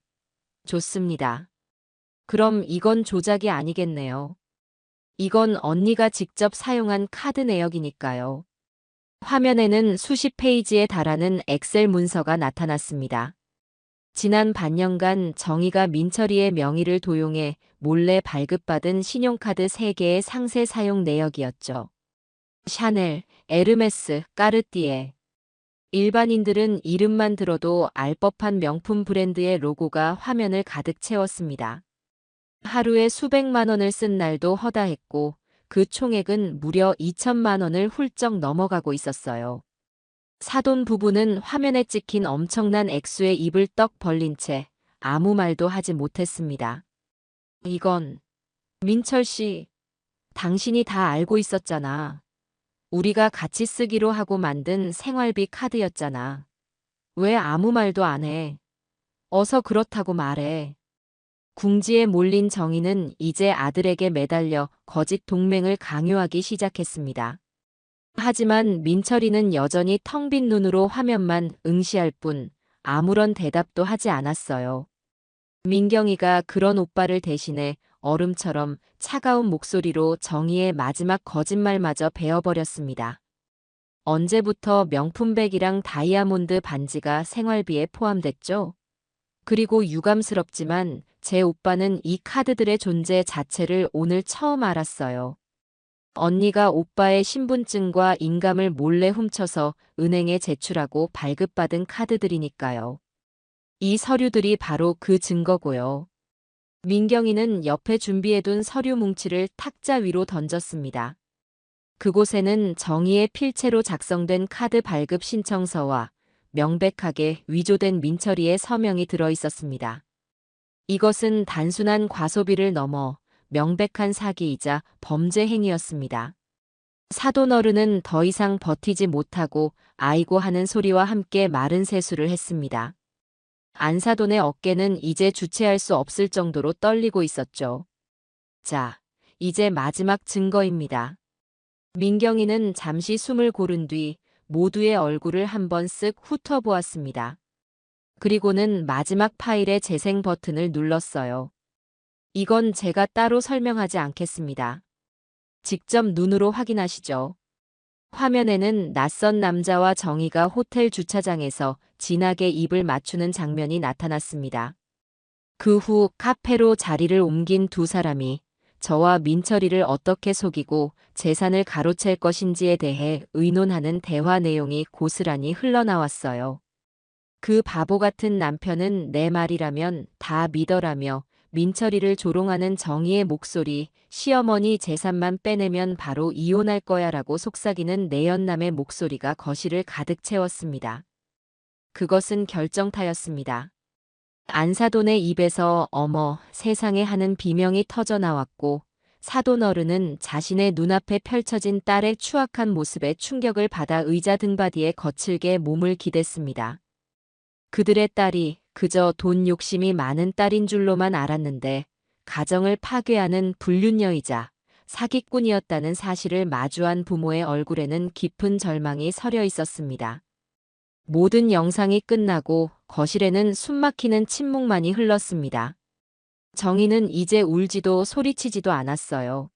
좋습니다. 그럼 이건 조작이 아니겠네요. 이건 언니가 직접 사용한 카드 내역이니까요. 화면에는 수십 페이지에 달하는 엑셀 문서가 나타났습니다. 지난 반년간 정희가 민철이의 명의를 도용해 몰래 발급받은 신용카드 3개의 상세 사용 내역이었죠. 샤넬, 에르메스, 까르띠에. 일반인들은 이름만 들어도 알 법한 명품 브랜드의 로고가 화면을 가득 채웠습니다. 하루에 수백만 원을 쓴 날도 허다했고 그 총액은 무려 2천만 원을 훌쩍 넘어가고 있었어요. 사돈 부부는 화면에 찍힌 엄청난 액수의 입을 떡 벌린 채 아무 말도 하지 못했습니다. 이건 민철 씨, 당신이 다 알고 있었잖아. 우리가 같이 쓰기로 하고 만든 생활비 카드였잖아. 왜 아무 말도 안 해? 어서 그렇다고 말해. 궁지에 몰린 정희는 이제 아들에게 매달려 거짓 동맹을 강요하기 시작했습니다. 하지만 민철이는 여전히 텅 빈 눈으로 화면만 응시할 뿐 아무런 대답도 하지 않았어요. 민경이가 그런 오빠를 대신해 얼음처럼 차가운 목소리로 정희의 마지막 거짓말마저 베어버렸습니다. 언제부터 명품백이랑 다이아몬드 반지가 생활비에 포함됐죠? 그리고 유감스럽지만 제 오빠는 이 카드들의 존재 자체를 오늘 처음 알았어요. 언니가 오빠의 신분증과 인감을 몰래 훔쳐서 은행에 제출하고 발급받은 카드들이니까요. 이 서류들이 바로 그 증거고요. 민경이는 옆에 준비해둔 서류 뭉치를 탁자 위로 던졌습니다. 그곳에는 정희의 필체로 작성된 카드 발급 신청서와 명백하게 위조된 민철이의 서명이 들어 있었습니다. 이것은 단순한 과소비를 넘어 명백한 사기이자 범죄 행위였습니다. 사돈 어른은 더 이상 버티지 못하고 아이고 하는 소리와 함께 마른 세수를 했습니다. 안사돈의 어깨는 이제 주체할 수 없을 정도로 떨리고 있었죠. 자, 이제 마지막 증거입니다. 민경이는 잠시 숨을 고른 뒤 모두의 얼굴을 한번 쓱 훑어보았습니다. 그리고는 마지막 파일의 재생 버튼을 눌렀어요. 이건 제가 따로 설명하지 않겠습니다. 직접 눈으로 확인하시죠. 화면에는 낯선 남자와 정희가 호텔 주차장에서 진하게 입을 맞추는 장면이 나타났습니다. 그 후 카페로 자리를 옮긴 두 사람이 저와 민철이를 어떻게 속이고 재산을 가로챌 것인지에 대해 의논하는 대화 내용이 고스란히 흘러나왔어요. 그 바보 같은 남편은 내 말이라면 다 믿어라며 민철이를 조롱하는 정희의 목소리, 시어머니 재산만 빼내면 바로 이혼할 거야라고 속삭이는 내연남의 목소리가 거실을 가득 채웠습니다. 그것은 결정타였습니다. 안사돈의 입에서 어머 세상에 하는 비명이 터져 나왔고 사돈 어른은 자신의 눈앞에 펼쳐진 딸의 추악한 모습에 충격을 받아 의자 등받이에 거칠게 몸을 기댔습니다. 그들의 딸이 그저 돈 욕심이 많은 딸인 줄로만 알았는데 가정을 파괴하는 불륜녀이자 사기꾼이었다는 사실을 마주한 부모의 얼굴에는 깊은 절망이 서려 있었습니다. 모든 영상이 끝나고 거실에는 숨막히는 침묵만이 흘렀습니다. 정희는 이제 울지도 소리치지도 않았어요.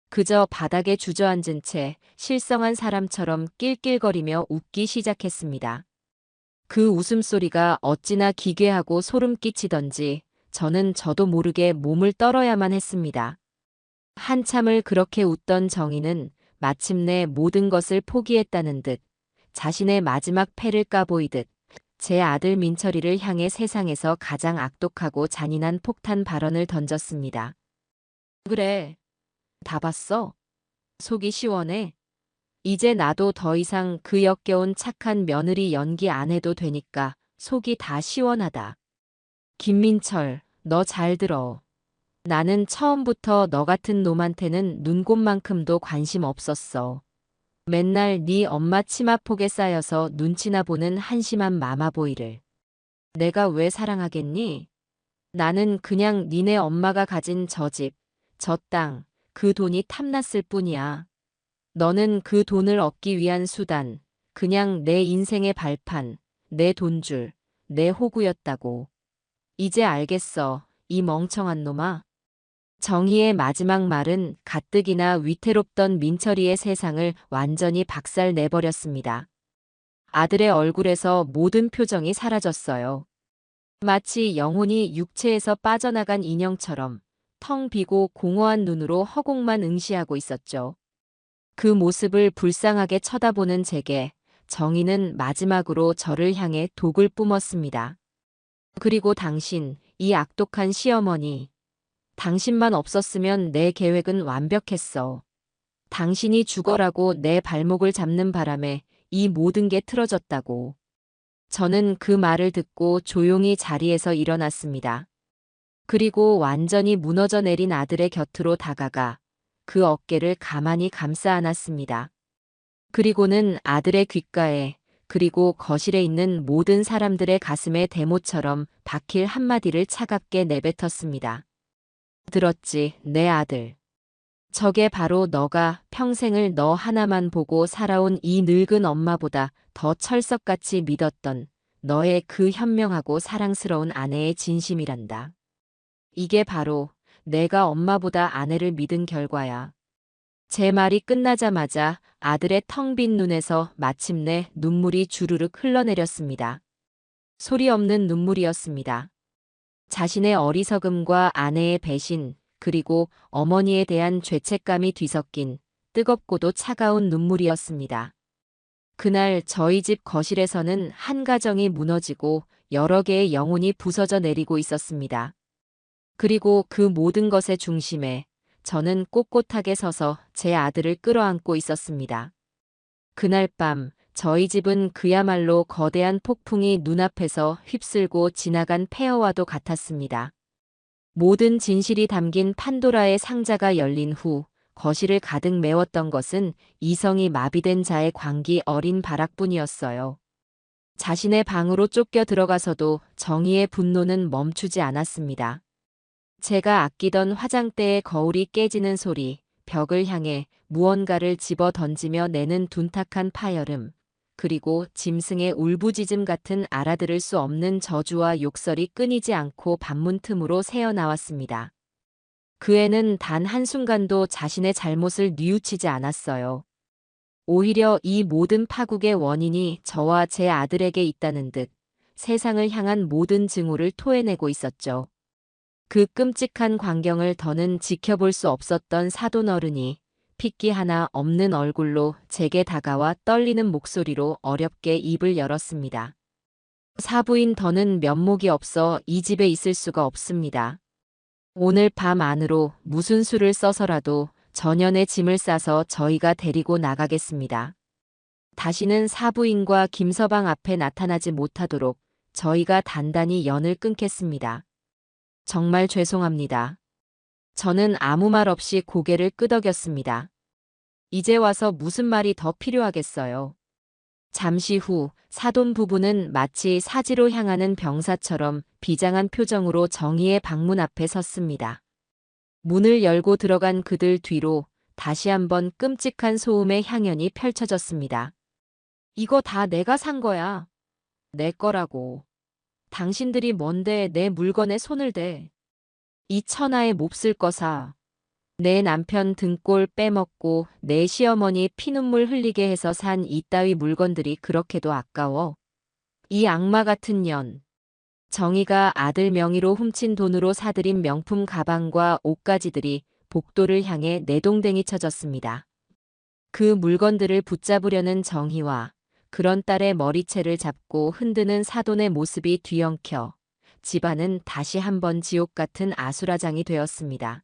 그저 바닥에 주저앉은 채 실성한 사람처럼 낄낄거리며 웃기 시작했습니다. 그 웃음소리가 어찌나 기괴하고 소름 끼치던지 저는 저도 모르게 몸을 떨어야만 했습니다. 한참을 그렇게 웃던 정희는 마침내 모든 것을 포기했다는 듯 자신의 마지막 패를 까보이듯 제 아들 민철이를 향해 세상에서 가장 악독하고 잔인한 폭탄 발언을 던졌습니다. 그래, 다 봤어? 속이 시원해. 이제 나도 더 이상 그 역겨운 착한 며느리 연기 안 해도 되니까 속이 다 시원하다. 김민철, 너 잘 들어. 나는 처음부터 너 같은 놈한테는 눈곱만큼도 관심 없었어. 맨날 네 엄마 치마폭에 쌓여서 눈치나 보는 한심한 마마보이를. 내가 왜 사랑하겠니? 나는 그냥 니네 엄마가 가진 저 집, 저 땅, 그 돈이 탐났을 뿐이야. 너는 그 돈을 얻기 위한 수단, 그냥 내 인생의 발판, 내 돈줄, 내 호구였다고. 이제 알겠어, 이 멍청한 놈아. 정희의 마지막 말은 가뜩이나 위태롭던 민철이의 세상을 완전히 박살 내버렸습니다. 아들의 얼굴에서 모든 표정이 사라졌어요. 마치 영혼이 육체에서 빠져나간 인형처럼 텅 비고 공허한 눈으로 허공만 응시하고 있었죠. 그 모습을 불쌍하게 쳐다보는 제게 정희는 마지막으로 저를 향해 독을 뿜었습니다. 그리고 당신, 이 악독한 시어머니. 당신만 없었으면 내 계획은 완벽했어. 당신이 죽어라고 내 발목을 잡는 바람에 이 모든 게 틀어졌다고. 저는 그 말을 듣고 조용히 자리에서 일어났습니다. 그리고 완전히 무너져 내린 아들의 곁으로 다가가 그 어깨를 가만히 감싸 안았습니다. 그리고는 아들의 귓가에 그리고 거실에 있는 모든 사람들의 가슴에 대모처럼 박힐 한마디를 차갑게 내뱉었습니다. 들었지, 내 아들. 저게 바로 너가 평생을 너 하나만 보고 살아온 이 늙은 엄마보다 더 철석같이 믿었던 너의 그 현명하고 사랑스러운 아내의 진심이란다. 이게 바로 내가 엄마보다 아내를 믿은 결과야. 제 말이 끝나자마자 아들의 텅 빈 눈에서 마침내 눈물이 주르륵 흘러내렸습니다. 소리 없는 눈물이었습니다. 자신의 어리석음과 아내의 배신, 그리고 어머니에 대한 죄책감이 뒤섞인 뜨겁고도 차가운 눈물이었습니다. 그날 저희 집 거실에서는 한 가정이 무너지고 여러 개의 영혼이 부서져 내리고 있었습니다. 그리고 그 모든 것의 중심에 저는 꼿꼿하게 서서 제 아들을 끌어안고 있었습니다. 그날 밤 저희 집은 그야말로 거대한 폭풍이 눈앞에서 휩쓸고 지나간 폐허와도 같았습니다. 모든 진실이 담긴 판도라의 상자가 열린 후 거실을 가득 메웠던 것은 이성이 마비된 자의 광기 어린 바락뿐이었어요. 자신의 방으로 쫓겨 들어가서도 정의의 분노는 멈추지 않았습니다. 제가 아끼던 화장대의 거울이 깨지는 소리, 벽을 향해 무언가를 집어 던지며 내는 둔탁한 파열음, 그리고 짐승의 울부짖음 같은 알아들을 수 없는 저주와 욕설이 끊이지 않고 반문 틈으로 새어나왔습니다. 그 애는 단 한순간도 자신의 잘못을 뉘우치지 않았어요. 오히려 이 모든 파국의 원인이 저와 제 아들에게 있다는 듯 세상을 향한 모든 증오를 토해내고 있었죠. 그 끔찍한 광경을 더는 지켜볼 수 없었던 사돈 어른이 핏기 하나 없는 얼굴로 제게 다가와 떨리는 목소리로 어렵게 입을 열었습니다. 사부인 더는 면목이 없어 이 집에 있을 수가 없습니다. 오늘 밤 안으로 무슨 수를 써서라도 전연의 짐을 싸서 저희가 데리고 나가겠습니다. 다시는 사부인과 김서방 앞에 나타나지 못하도록 저희가 단단히 연을 끊겠습니다. 정말 죄송합니다. 저는 아무 말 없이 고개를 끄덕였습니다. 이제 와서 무슨 말이 더 필요하겠어요. 잠시 후 사돈 부부는 마치 사지로 향하는 병사처럼 비장한 표정으로 정희의 방문 앞에 섰습니다. 문을 열고 들어간 그들 뒤로 다시 한번 끔찍한 소음의 향연이 펼쳐졌습니다. 이거 다 내가 산 거야. 내 거라고. 당신들이 뭔데 내 물건에 손을 대. 이 천하의 몹쓸 거사. 내 남편 등골 빼먹고 내 시어머니 피눈물 흘리게 해서 산 이따위 물건들이 그렇게도 아까워. 이 악마 같은 년. 정희가 아들 명의로 훔친 돈으로 사들인 명품 가방과 옷가지들이 복도를 향해 내동댕이 쳐졌습니다. 그 물건들을 붙잡으려는 정희와 그런 딸의 머리채를 잡고 흔드는 사돈의 모습이 뒤엉켜 집안은 다시 한번 지옥 같은 아수라장이 되었습니다.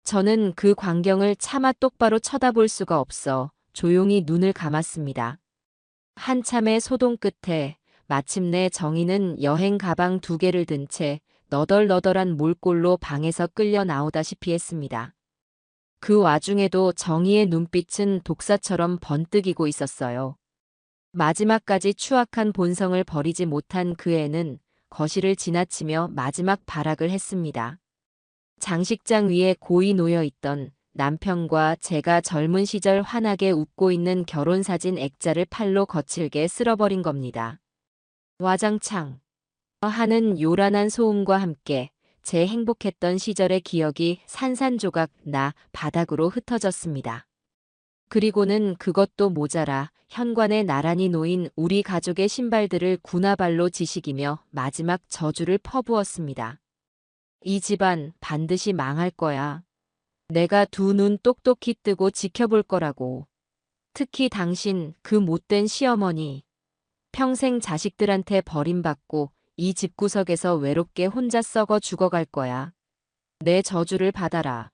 저는 그 광경을 차마 똑바로 쳐다볼 수가 없어 조용히 눈을 감았습니다. 한참의 소동 끝에 마침내 정희는 여행 가방 2개를 든 채 너덜너덜한 몰골로 방에서 끌려 나오다시피 했습니다. 그 와중에도 정희의 눈빛은 독사처럼 번뜩이고 있었어요. 마지막까지 추악한 본성을 버리지 못한 그 애는 거실을 지나치며 마지막 발악을 했습니다. 장식장 위에 고이 놓여 있던 남편과 제가 젊은 시절 환하게 웃고 있는 결혼사진 액자를 팔로 거칠게 쓸어버린 겁니다. 와장창 하는 요란한 소음과 함께 제 행복했던 시절의 기억이 산산조각 나 바닥으로 흩어졌습니다. 그리고는 그것도 모자라 현관에 나란히 놓인 우리 가족의 신발들을 군화발로 지식이며 마지막 저주를 퍼부었습니다. 이 집안 반드시 망할 거야. 내가 2눈 똑똑히 뜨고 지켜볼 거라고. 특히 당신 그 못된 시어머니. 평생 자식들한테 버림받고 이 집구석에서 외롭게 혼자 썩어 죽어갈 거야. 내 저주를 받아라.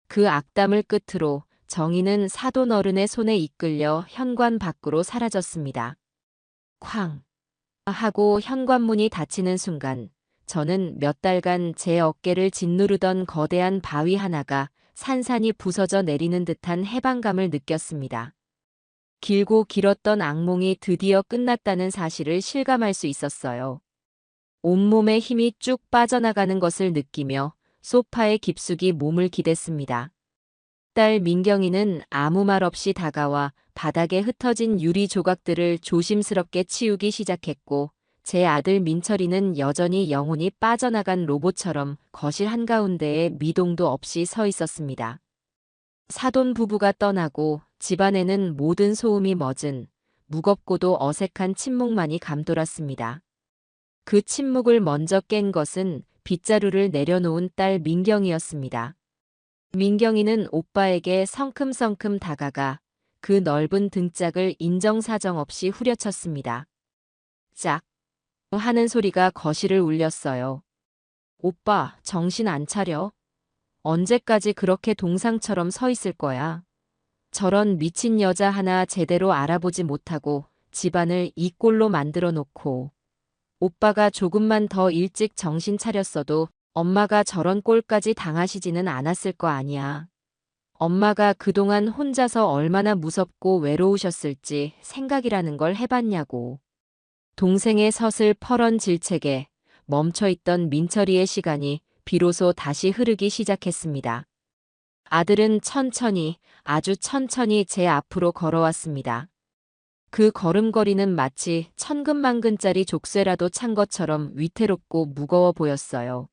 그 악담을 끝으로 정희는 사돈 어른의 손에 이끌려 현관 밖으로 사라졌습니다. 쾅 하고 현관문이 닫히는 순간 저는 몇 달간 제 어깨를 짓누르던 거대한 바위 하나가 산산이 부서져 내리는 듯한 해방감을 느꼈습니다. 길고 길었던 악몽이 드디어 끝났다는 사실을 실감할 수 있었어요. 온몸에 힘이 쭉 빠져나가는 것을 느끼며 소파에 깊숙이 몸을 기댔습니다. 딸 민경이는 아무 말 없이 다가와 바닥에 흩어진 유리 조각들을 조심스럽게 치우기 시작했고 제 아들 민철이는 여전히 영혼이 빠져나간 로봇처럼 거실 한가운데에 미동도 없이 서 있었습니다. 사돈 부부가 떠나고 집안에는 모든 소음이 멎은 무겁고도 어색한 침묵만이 감돌았습니다. 그 침묵을 먼저 깬 것은 빗자루를 내려놓은 딸 민경이었습니다. 민경이는 오빠에게 성큼성큼 다가가 그 넓은 등짝을 인정사정 없이 후려쳤습니다. 짝 하는 소리가 거실을 울렸어요. 오빠, 정신 안 차려? 언제까지 그렇게 동상처럼 서 있을 거야? 저런 미친 여자 하나 제대로 알아보지 못하고 집안을 이 꼴로 만들어 놓고 오빠가 조금만 더 일찍 정신 차렸어도 엄마가 저런 꼴까지 당하시지는 않았을 거 아니야. 엄마가 그동안 혼자서 얼마나 무섭고 외로우셨을지 생각이라는 걸 해봤냐고. 동생의 서슬 퍼런 질책에 멈춰있던 민철이의 시간이 비로소 다시 흐르기 시작했습니다. 아들은 천천히, 아주 천천히 제 앞으로 걸어왔습니다. 그 걸음걸이는 마치 천근만근짜리 족쇄라도 찬 것처럼 위태롭고 무거워 보였어요.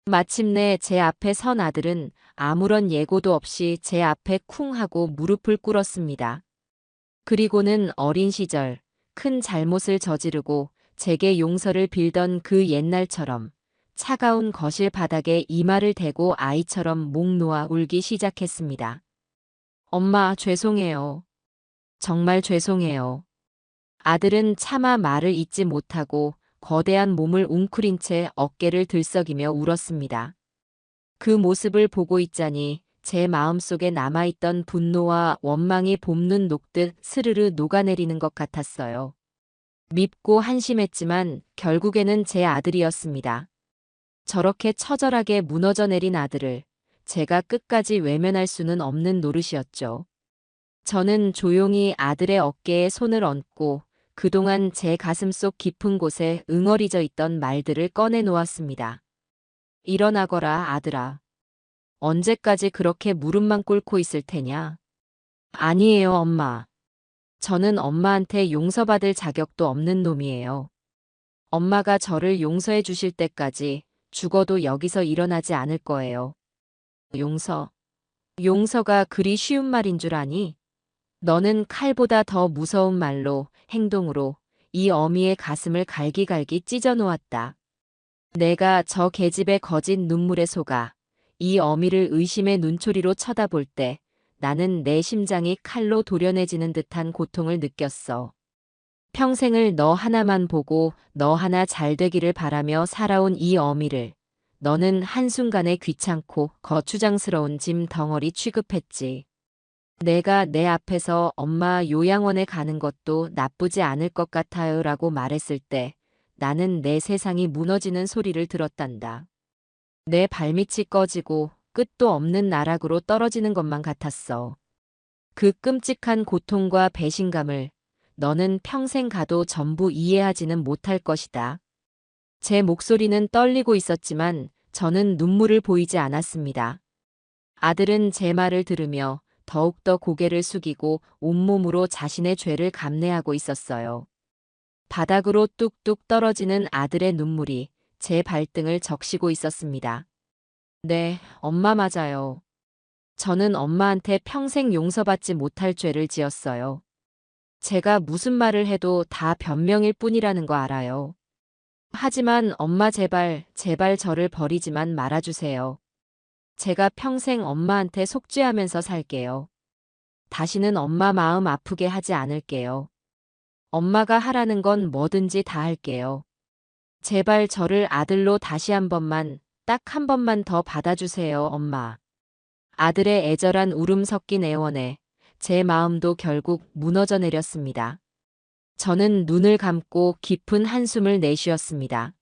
마침내 제 앞에 선 아들은 아무런 예고도 없이 제 앞에 쿵 하고 무릎을 꿇었습니다. 그리고는 어린 시절 큰 잘못을 저지르고 제게 용서를 빌던 그 옛날처럼 차가운 거실 바닥에 이마를 대고 아이처럼 목 놓아 울기 시작했습니다. 엄마, 죄송해요. 정말 죄송해요. 아들은 차마 말을 잇지 못하고 거대한 몸을 웅크린 채 어깨를 들썩이며 울었습니다. 그 모습을 보고 있자니 제 마음속에 남아있던 분노와 원망이 봄눈 녹듯 스르르 녹아내리는 것 같았어요. 밉고 한심했지만 결국에는 제 아들이었습니다. 저렇게 처절하게 무너져 내린 아들을 제가 끝까지 외면할 수는 없는 노릇이었죠. 저는 조용히 아들의 어깨에 손을 얹고 그동안 제 가슴속 깊은 곳에 응어리져 있던 말들을 꺼내 놓았습니다. 일어나거라, 아들아. 언제까지 그렇게 무릎만 꿇고 있을 테냐? 아니에요, 엄마. 저는 엄마한테 용서받을 자격도 없는 놈이에요. 엄마가 저를 용서해 주실 때까지 죽어도 여기서 일어나지 않을 거예요. 용서. 용서가 그리 쉬운 말인 줄 아니? 너는 칼보다 더 무서운 말로, 행동으로 이 어미의 가슴을 갈기갈기 찢어 놓았다. 내가 저 계집의 거짓 눈물에 속아 이 어미를 의심의 눈초리로 쳐다볼 때 나는 내 심장이 칼로 도려내지는 듯한 고통을 느꼈어. 평생을 너 하나만 보고 너 하나 잘 되기를 바라며 살아온 이 어미를 너는 한순간에 귀찮고 거추장스러운 짐 덩어리 취급했지. 내가 내 앞에서 엄마 요양원에 가는 것도 나쁘지 않을 것 같아요 라고 말했을 때 나는 내 세상이 무너지는 소리를 들었단다. 내 발밑이 꺼지고 끝도 없는 나락으로 떨어지는 것만 같았어. 그 끔찍한 고통과 배신감을 너는 평생 가도 전부 이해하지는 못할 것이다. 제 목소리는 떨리고 있었지만 저는 눈물을 보이지 않았습니다. 아들은 제 말을 들으며 더욱더 고개를 숙이고 온몸으로 자신의 죄를 감내하고 있었어요. 바닥으로 뚝뚝 떨어지는 아들의 눈물이 제 발등을 적시고 있었습니다. 네, 엄마 맞아요. 저는 엄마한테 평생 용서받지 못할 죄를 지었어요. 제가 무슨 말을 해도 다 변명일 뿐이라는 거 알아요. 하지만 엄마 제발, 제발 저를 버리지만 말아주세요. 제가 평생 엄마한테 속죄하면서 살게요. 다시는 엄마 마음 아프게 하지 않을게요. 엄마가 하라는 건 뭐든지 다 할게요. 제발 저를 아들로 다시 한 번만, 딱 한 번만 더 받아주세요, 엄마. 아들의 애절한 울음 섞인 애원에 제 마음도 결국 무너져 내렸습니다. 저는 눈을 감고 깊은 한숨을 내쉬었습니다.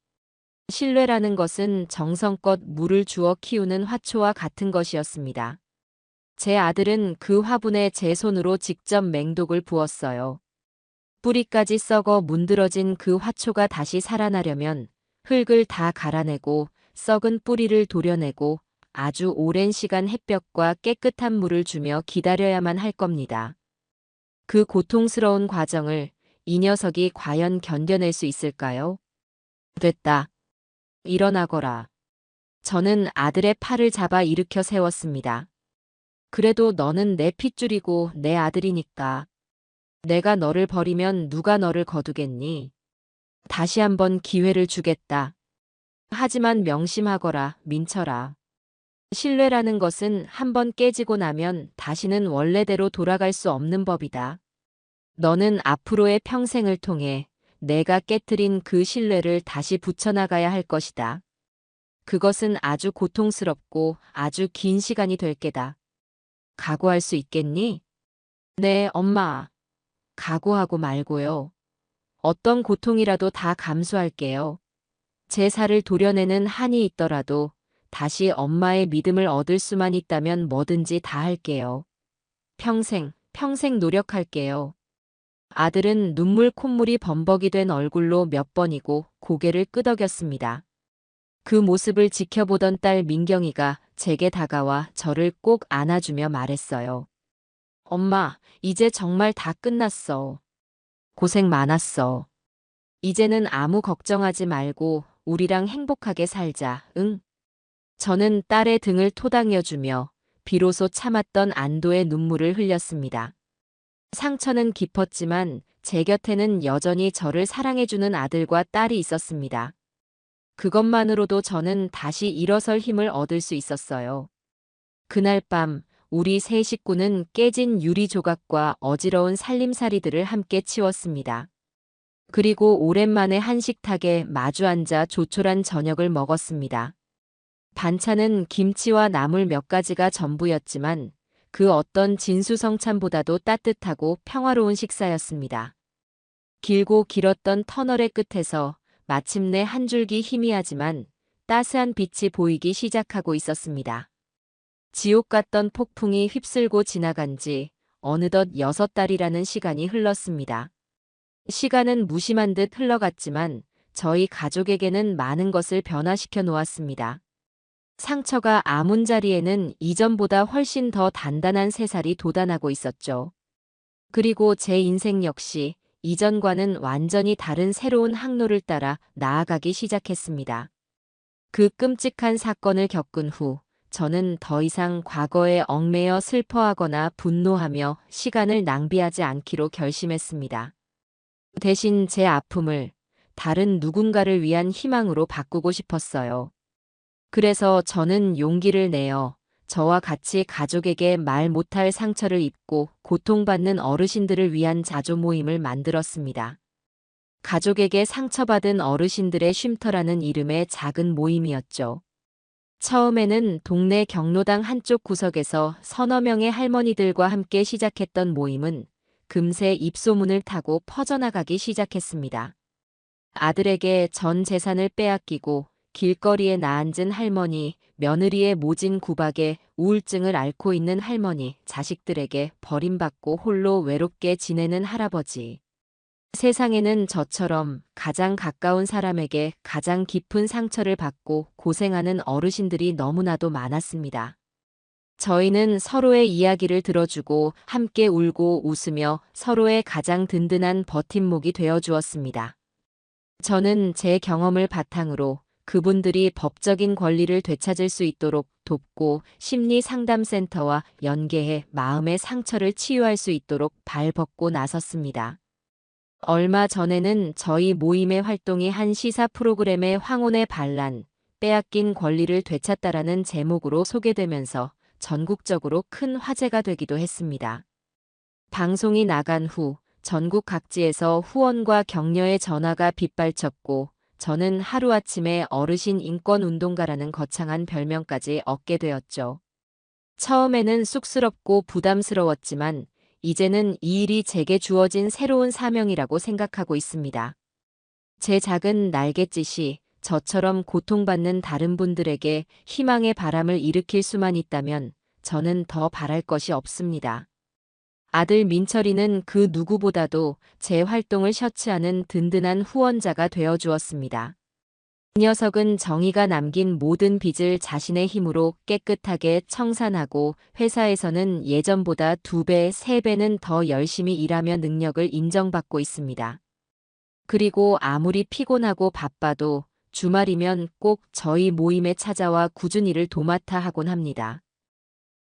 신뢰라는 것은 정성껏 물을 주어 키우는 화초와 같은 것이었습니다. 제 아들은 그 화분에 제 손으로 직접 맹독을 부었어요. 뿌리까지 썩어 문드러진 그 화초가 다시 살아나려면 흙을 다 갈아내고 썩은 뿌리를 도려내고 아주 오랜 시간 햇볕과 깨끗한 물을 주며 기다려야만 할 겁니다. 그 고통스러운 과정을 이 녀석이 과연 견뎌낼 수 있을까요? 됐다. 일어나거라. 저는 아들의 팔을 잡아 일으켜 세웠습니다. 그래도 너는 내 핏줄이고 내 아들이니까. 내가 너를 버리면 누가 너를 거두겠니? 다시 한번 기회를 주겠다. 하지만 명심하거라, 민철아. 신뢰라는 것은 한번 깨지고 나면 다시는 원래대로 돌아갈 수 없는 법이다. 너는 앞으로의 평생을 통해 내가 깨트린 그 신뢰를 다시 붙여나가야 할 것이다. 그것은 아주 고통스럽고 아주 긴 시간이 될 게다. 각오할 수 있겠니? 네, 엄마. 각오하고 말고요. 어떤 고통이라도 다 감수할게요. 제 살을 도려내는 한이 있더라도 다시 엄마의 믿음을 얻을 수만 있다면 뭐든지 다 할게요. 평생 노력할게요. 아들은 눈물 콧물이 범벅이 된 얼굴로 몇 번이고 고개를 끄덕였습니다. 그 모습을 지켜보던 딸 민경이가 제게 다가와 저를 꼭 안아주며 말했어요. 엄마, 이제 정말 다 끝났어. 고생 많았어. 이제는 아무 걱정하지 말고 우리랑 행복하게 살자, 응? 저는 딸의 등을 토닥여주며 비로소 참았던 안도의 눈물을 흘렸습니다. 상처는 깊었지만 제 곁에는 여전히 저를 사랑해주는 아들과 딸이 있었습니다. 그것만으로도 저는 다시 일어설 힘을 얻을 수 있었어요. 그날 밤 우리 세 식구는 깨진 유리 조각과 어지러운 살림살이들을 함께 치웠습니다. 그리고 오랜만에 한식탁에 마주 앉아 조촐한 저녁을 먹었습니다. 반찬은 김치와 나물 몇 가지가 전부였지만 그 어떤 진수성찬보다도 따뜻하고 평화로운 식사였습니다. 길고 길었던 터널의 끝에서 마침내 한 줄기 희미하지만 따스한 빛이 보이기 시작하고 있었습니다. 지옥 같던 폭풍이 휩쓸고 지나간 지 어느덧 6달이라는 시간이 흘렀습니다. 시간은 무심한 듯 흘러갔지만 저희 가족에게는 많은 것을 변화시켜 놓았습니다. 상처가 아문 자리에는 이전보다 훨씬 더 단단한 새살이 돋아나고 있었죠. 그리고 제 인생 역시 이전과는 완전히 다른 새로운 항로를 따라 나아가기 시작했습니다. 그 끔찍한 사건을 겪은 후 저는 더 이상 과거에 얽매여 슬퍼하거나 분노하며 시간을 낭비하지 않기로 결심했습니다. 대신 제 아픔을 다른 누군가를 위한 희망으로 바꾸고 싶었어요. 그래서 저는 용기를 내어 저와 같이 가족에게 말 못할 상처를 입고 고통받는 어르신들을 위한 자조 모임을 만들었습니다. 가족에게 상처받은 어르신들의 쉼터라는 이름의 작은 모임이었죠. 처음에는 동네 경로당 한쪽 구석에서 서너 명의 할머니들과 함께 시작했던 모임은 금세 입소문을 타고 퍼져나가기 시작했습니다. 아들에게 전 재산을 빼앗기고 길거리에 나앉은 할머니, 며느리의 모진 구박에 우울증을 앓고 있는 할머니, 자식들에게 버림받고 홀로 외롭게 지내는 할아버지. 세상에는 저처럼 가장 가까운 사람에게 가장 깊은 상처를 받고 고생하는 어르신들이 너무나도 많았습니다. 저희는 서로의 이야기를 들어주고 함께 울고 웃으며 서로의 가장 든든한 버팀목이 되어 주었습니다. 저는 제 경험을 바탕으로 그분들이 법적인 권리를 되찾을 수 있도록 돕고 심리상담센터와 연계해 마음의 상처를 치유할 수 있도록 발벗고 나섰습니다. 얼마 전에는 저희 모임의 활동이 한 시사 프로그램의 황혼의 반란, 빼앗긴 권리를 되찾다라는 제목으로 소개되면서 전국적으로 큰 화제가 되기도 했습니다. 방송이 나간 후 전국 각지에서 후원과 격려의 전화가 빗발쳤고 저는 하루아침에 어르신 인권운동가라는 거창한 별명까지 얻게 되었죠. 처음에는 쑥스럽고 부담스러웠지만 이제는 이 일이 제게 주어진 새로운 사명이라고 생각하고 있습니다. 제 작은 날갯짓이 저처럼 고통받는 다른 분들에게 희망의 바람을 일으킬 수만 있다면 저는 더 바랄 것이 없습니다. 아들 민철이는 그 누구보다도 제 활동을 셔츠하는 든든한 후원자가 되어 주었습니다. 이 녀석은 정의가 남긴 모든 빚을 자신의 힘으로 깨끗하게 청산하고 회사에서는 예전보다 2배, 3배는 더 열심히 일하며 능력을 인정받고 있습니다. 그리고 아무리 피곤하고 바빠도 주말이면 꼭 저희 모임에 찾아와 꾸준히 일을 도맡아 하곤 합니다.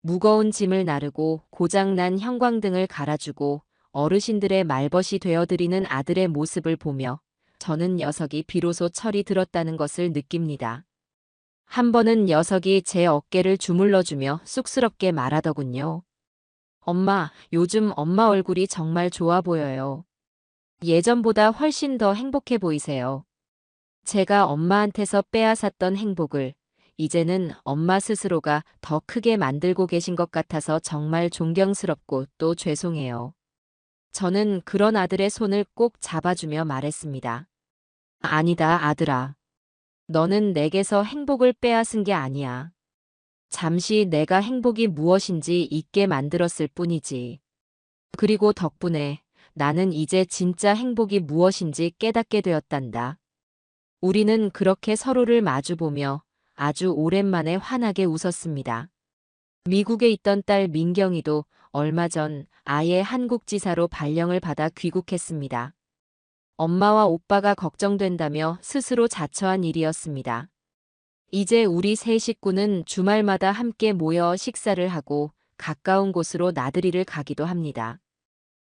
무거운 짐을 나르고 고장난 형광등을 갈아주고 어르신들의 말벗이 되어드리는 아들의 모습을 보며 저는 녀석이 비로소 철이 들었다는 것을 느낍니다. 한 번은 녀석이 제 어깨를 주물러주며 쑥스럽게 말하더군요. 엄마, 요즘 엄마 얼굴이 정말 좋아 보여요. 예전보다 훨씬 더 행복해 보이세요. 제가 엄마한테서 빼앗았던 행복을 이제는 엄마 스스로가 더 크게 만들고 계신 것 같아서 정말 존경스럽고 또 죄송해요. 저는 그런 아들의 손을 꼭 잡아주며 말했습니다. 아니다, 아들아. 너는 내게서 행복을 빼앗은 게 아니야. 잠시 내가 행복이 무엇인지 잊게 만들었을 뿐이지. 그리고 덕분에 나는 이제 진짜 행복이 무엇인지 깨닫게 되었단다. 우리는 그렇게 서로를 마주보며 아주 오랜만에 환하게 웃었습니다. 미국에 있던 딸 민경이도 얼마 전 아예 한국지사로 발령을 받아 귀국했습니다. 엄마와 오빠가 걱정된다며 스스로 자처한 일이었습니다. 이제 우리 세 식구는 주말마다 함께 모여 식사를 하고 가까운 곳으로 나들이를 가기도 합니다.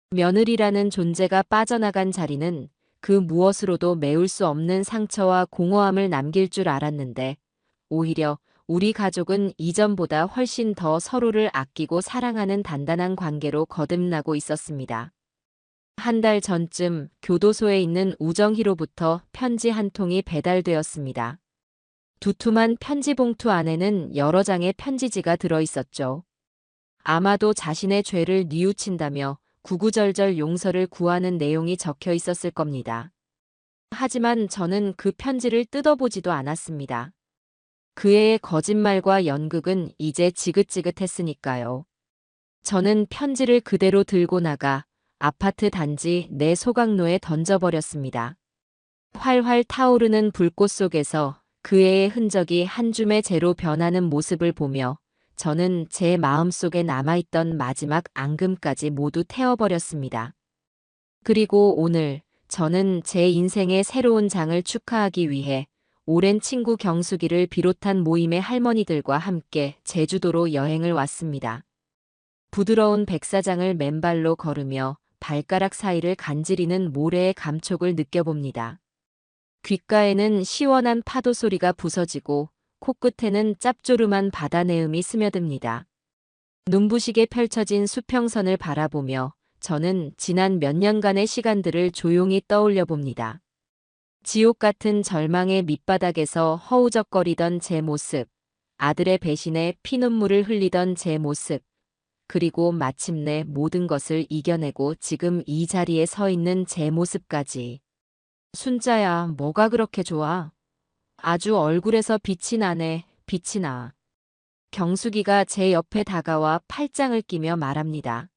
며느리라는 존재가 빠져나간 자리는 그 무엇으로도 메울 수 없는 상처와 공허함을 남길 줄 알았는데 오히려 우리 가족은 이전보다 훨씬 더 서로를 아끼고 사랑하는 단단한 관계로 거듭나고 있었습니다. 한 달 전쯤 교도소에 있는 우정희로부터 편지 한 통이 배달되었습니다. 두툼한 편지 봉투 안에는 여러 장의 편지지가 들어있었죠. 아마도 자신의 죄를 뉘우친다며 구구절절 용서를 구하는 내용이 적혀 있었을 겁니다. 하지만 저는 그 편지를 뜯어보지도 않았습니다. 그의 거짓말과 연극은 이제 지긋지긋했으니까요. 저는 편지를 그대로 들고 나가 아파트 단지 내 소각로에 던져버렸습니다. 활활 타오르는 불꽃 속에서 그의 흔적이 한 줌의 재로 변하는 모습을 보며 저는 제 마음속에 남아있던 마지막 앙금까지 모두 태워버렸습니다. 그리고 오늘 저는 제 인생의 새로운 장을 축하하기 위해 오랜 친구 경숙이를 비롯한 모임의 할머니들과 함께 제주도로 여행을 왔습니다. 부드러운 백사장을 맨발로 걸으며 발가락 사이를 간지리는 모래의 감촉을 느껴봅니다. 귓가에는 시원한 파도 소리가 부서지고 코끝에는 짭조름한 바다 내음이 스며듭니다. 눈부시게 펼쳐진 수평선을 바라보며 저는 지난 몇 년간의 시간들을 조용히 떠올려 봅니다. 지옥 같은 절망의 밑바닥에서 허우적거리던 제 모습, 아들의 배신에 피눈물을 흘리던 제 모습, 그리고 마침내 모든 것을 이겨내고 지금 이 자리에 서 있는 제 모습까지. 순자야, 뭐가 그렇게 좋아? 아주 얼굴에서 빛이 나네, 빛이 나. 경숙이가 제 옆에 다가와 팔짱을 끼며 말합니다.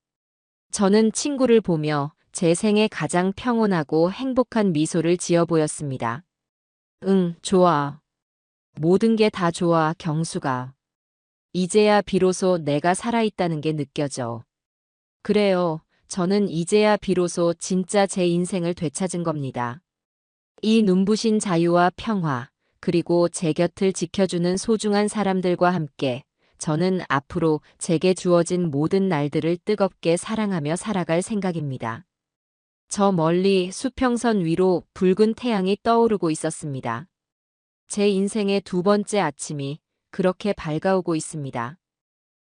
저는 친구를 보며 제 생에 가장 평온하고 행복한 미소를 지어 보였습니다. 응, 좋아. 모든 게 다 좋아, 경수가. 이제야 비로소 내가 살아있다는 게 느껴져. 그래요. 저는 이제야 비로소 진짜 제 인생을 되찾은 겁니다. 이 눈부신 자유와 평화, 그리고 제 곁을 지켜주는 소중한 사람들과 함께 저는 앞으로 제게 주어진 모든 날들을 뜨겁게 사랑하며 살아갈 생각입니다. 저 멀리 수평선 위로 붉은 태양이 떠오르고 있었습니다. 제 인생의 두 번째 아침이 그렇게 밝아오고 있습니다.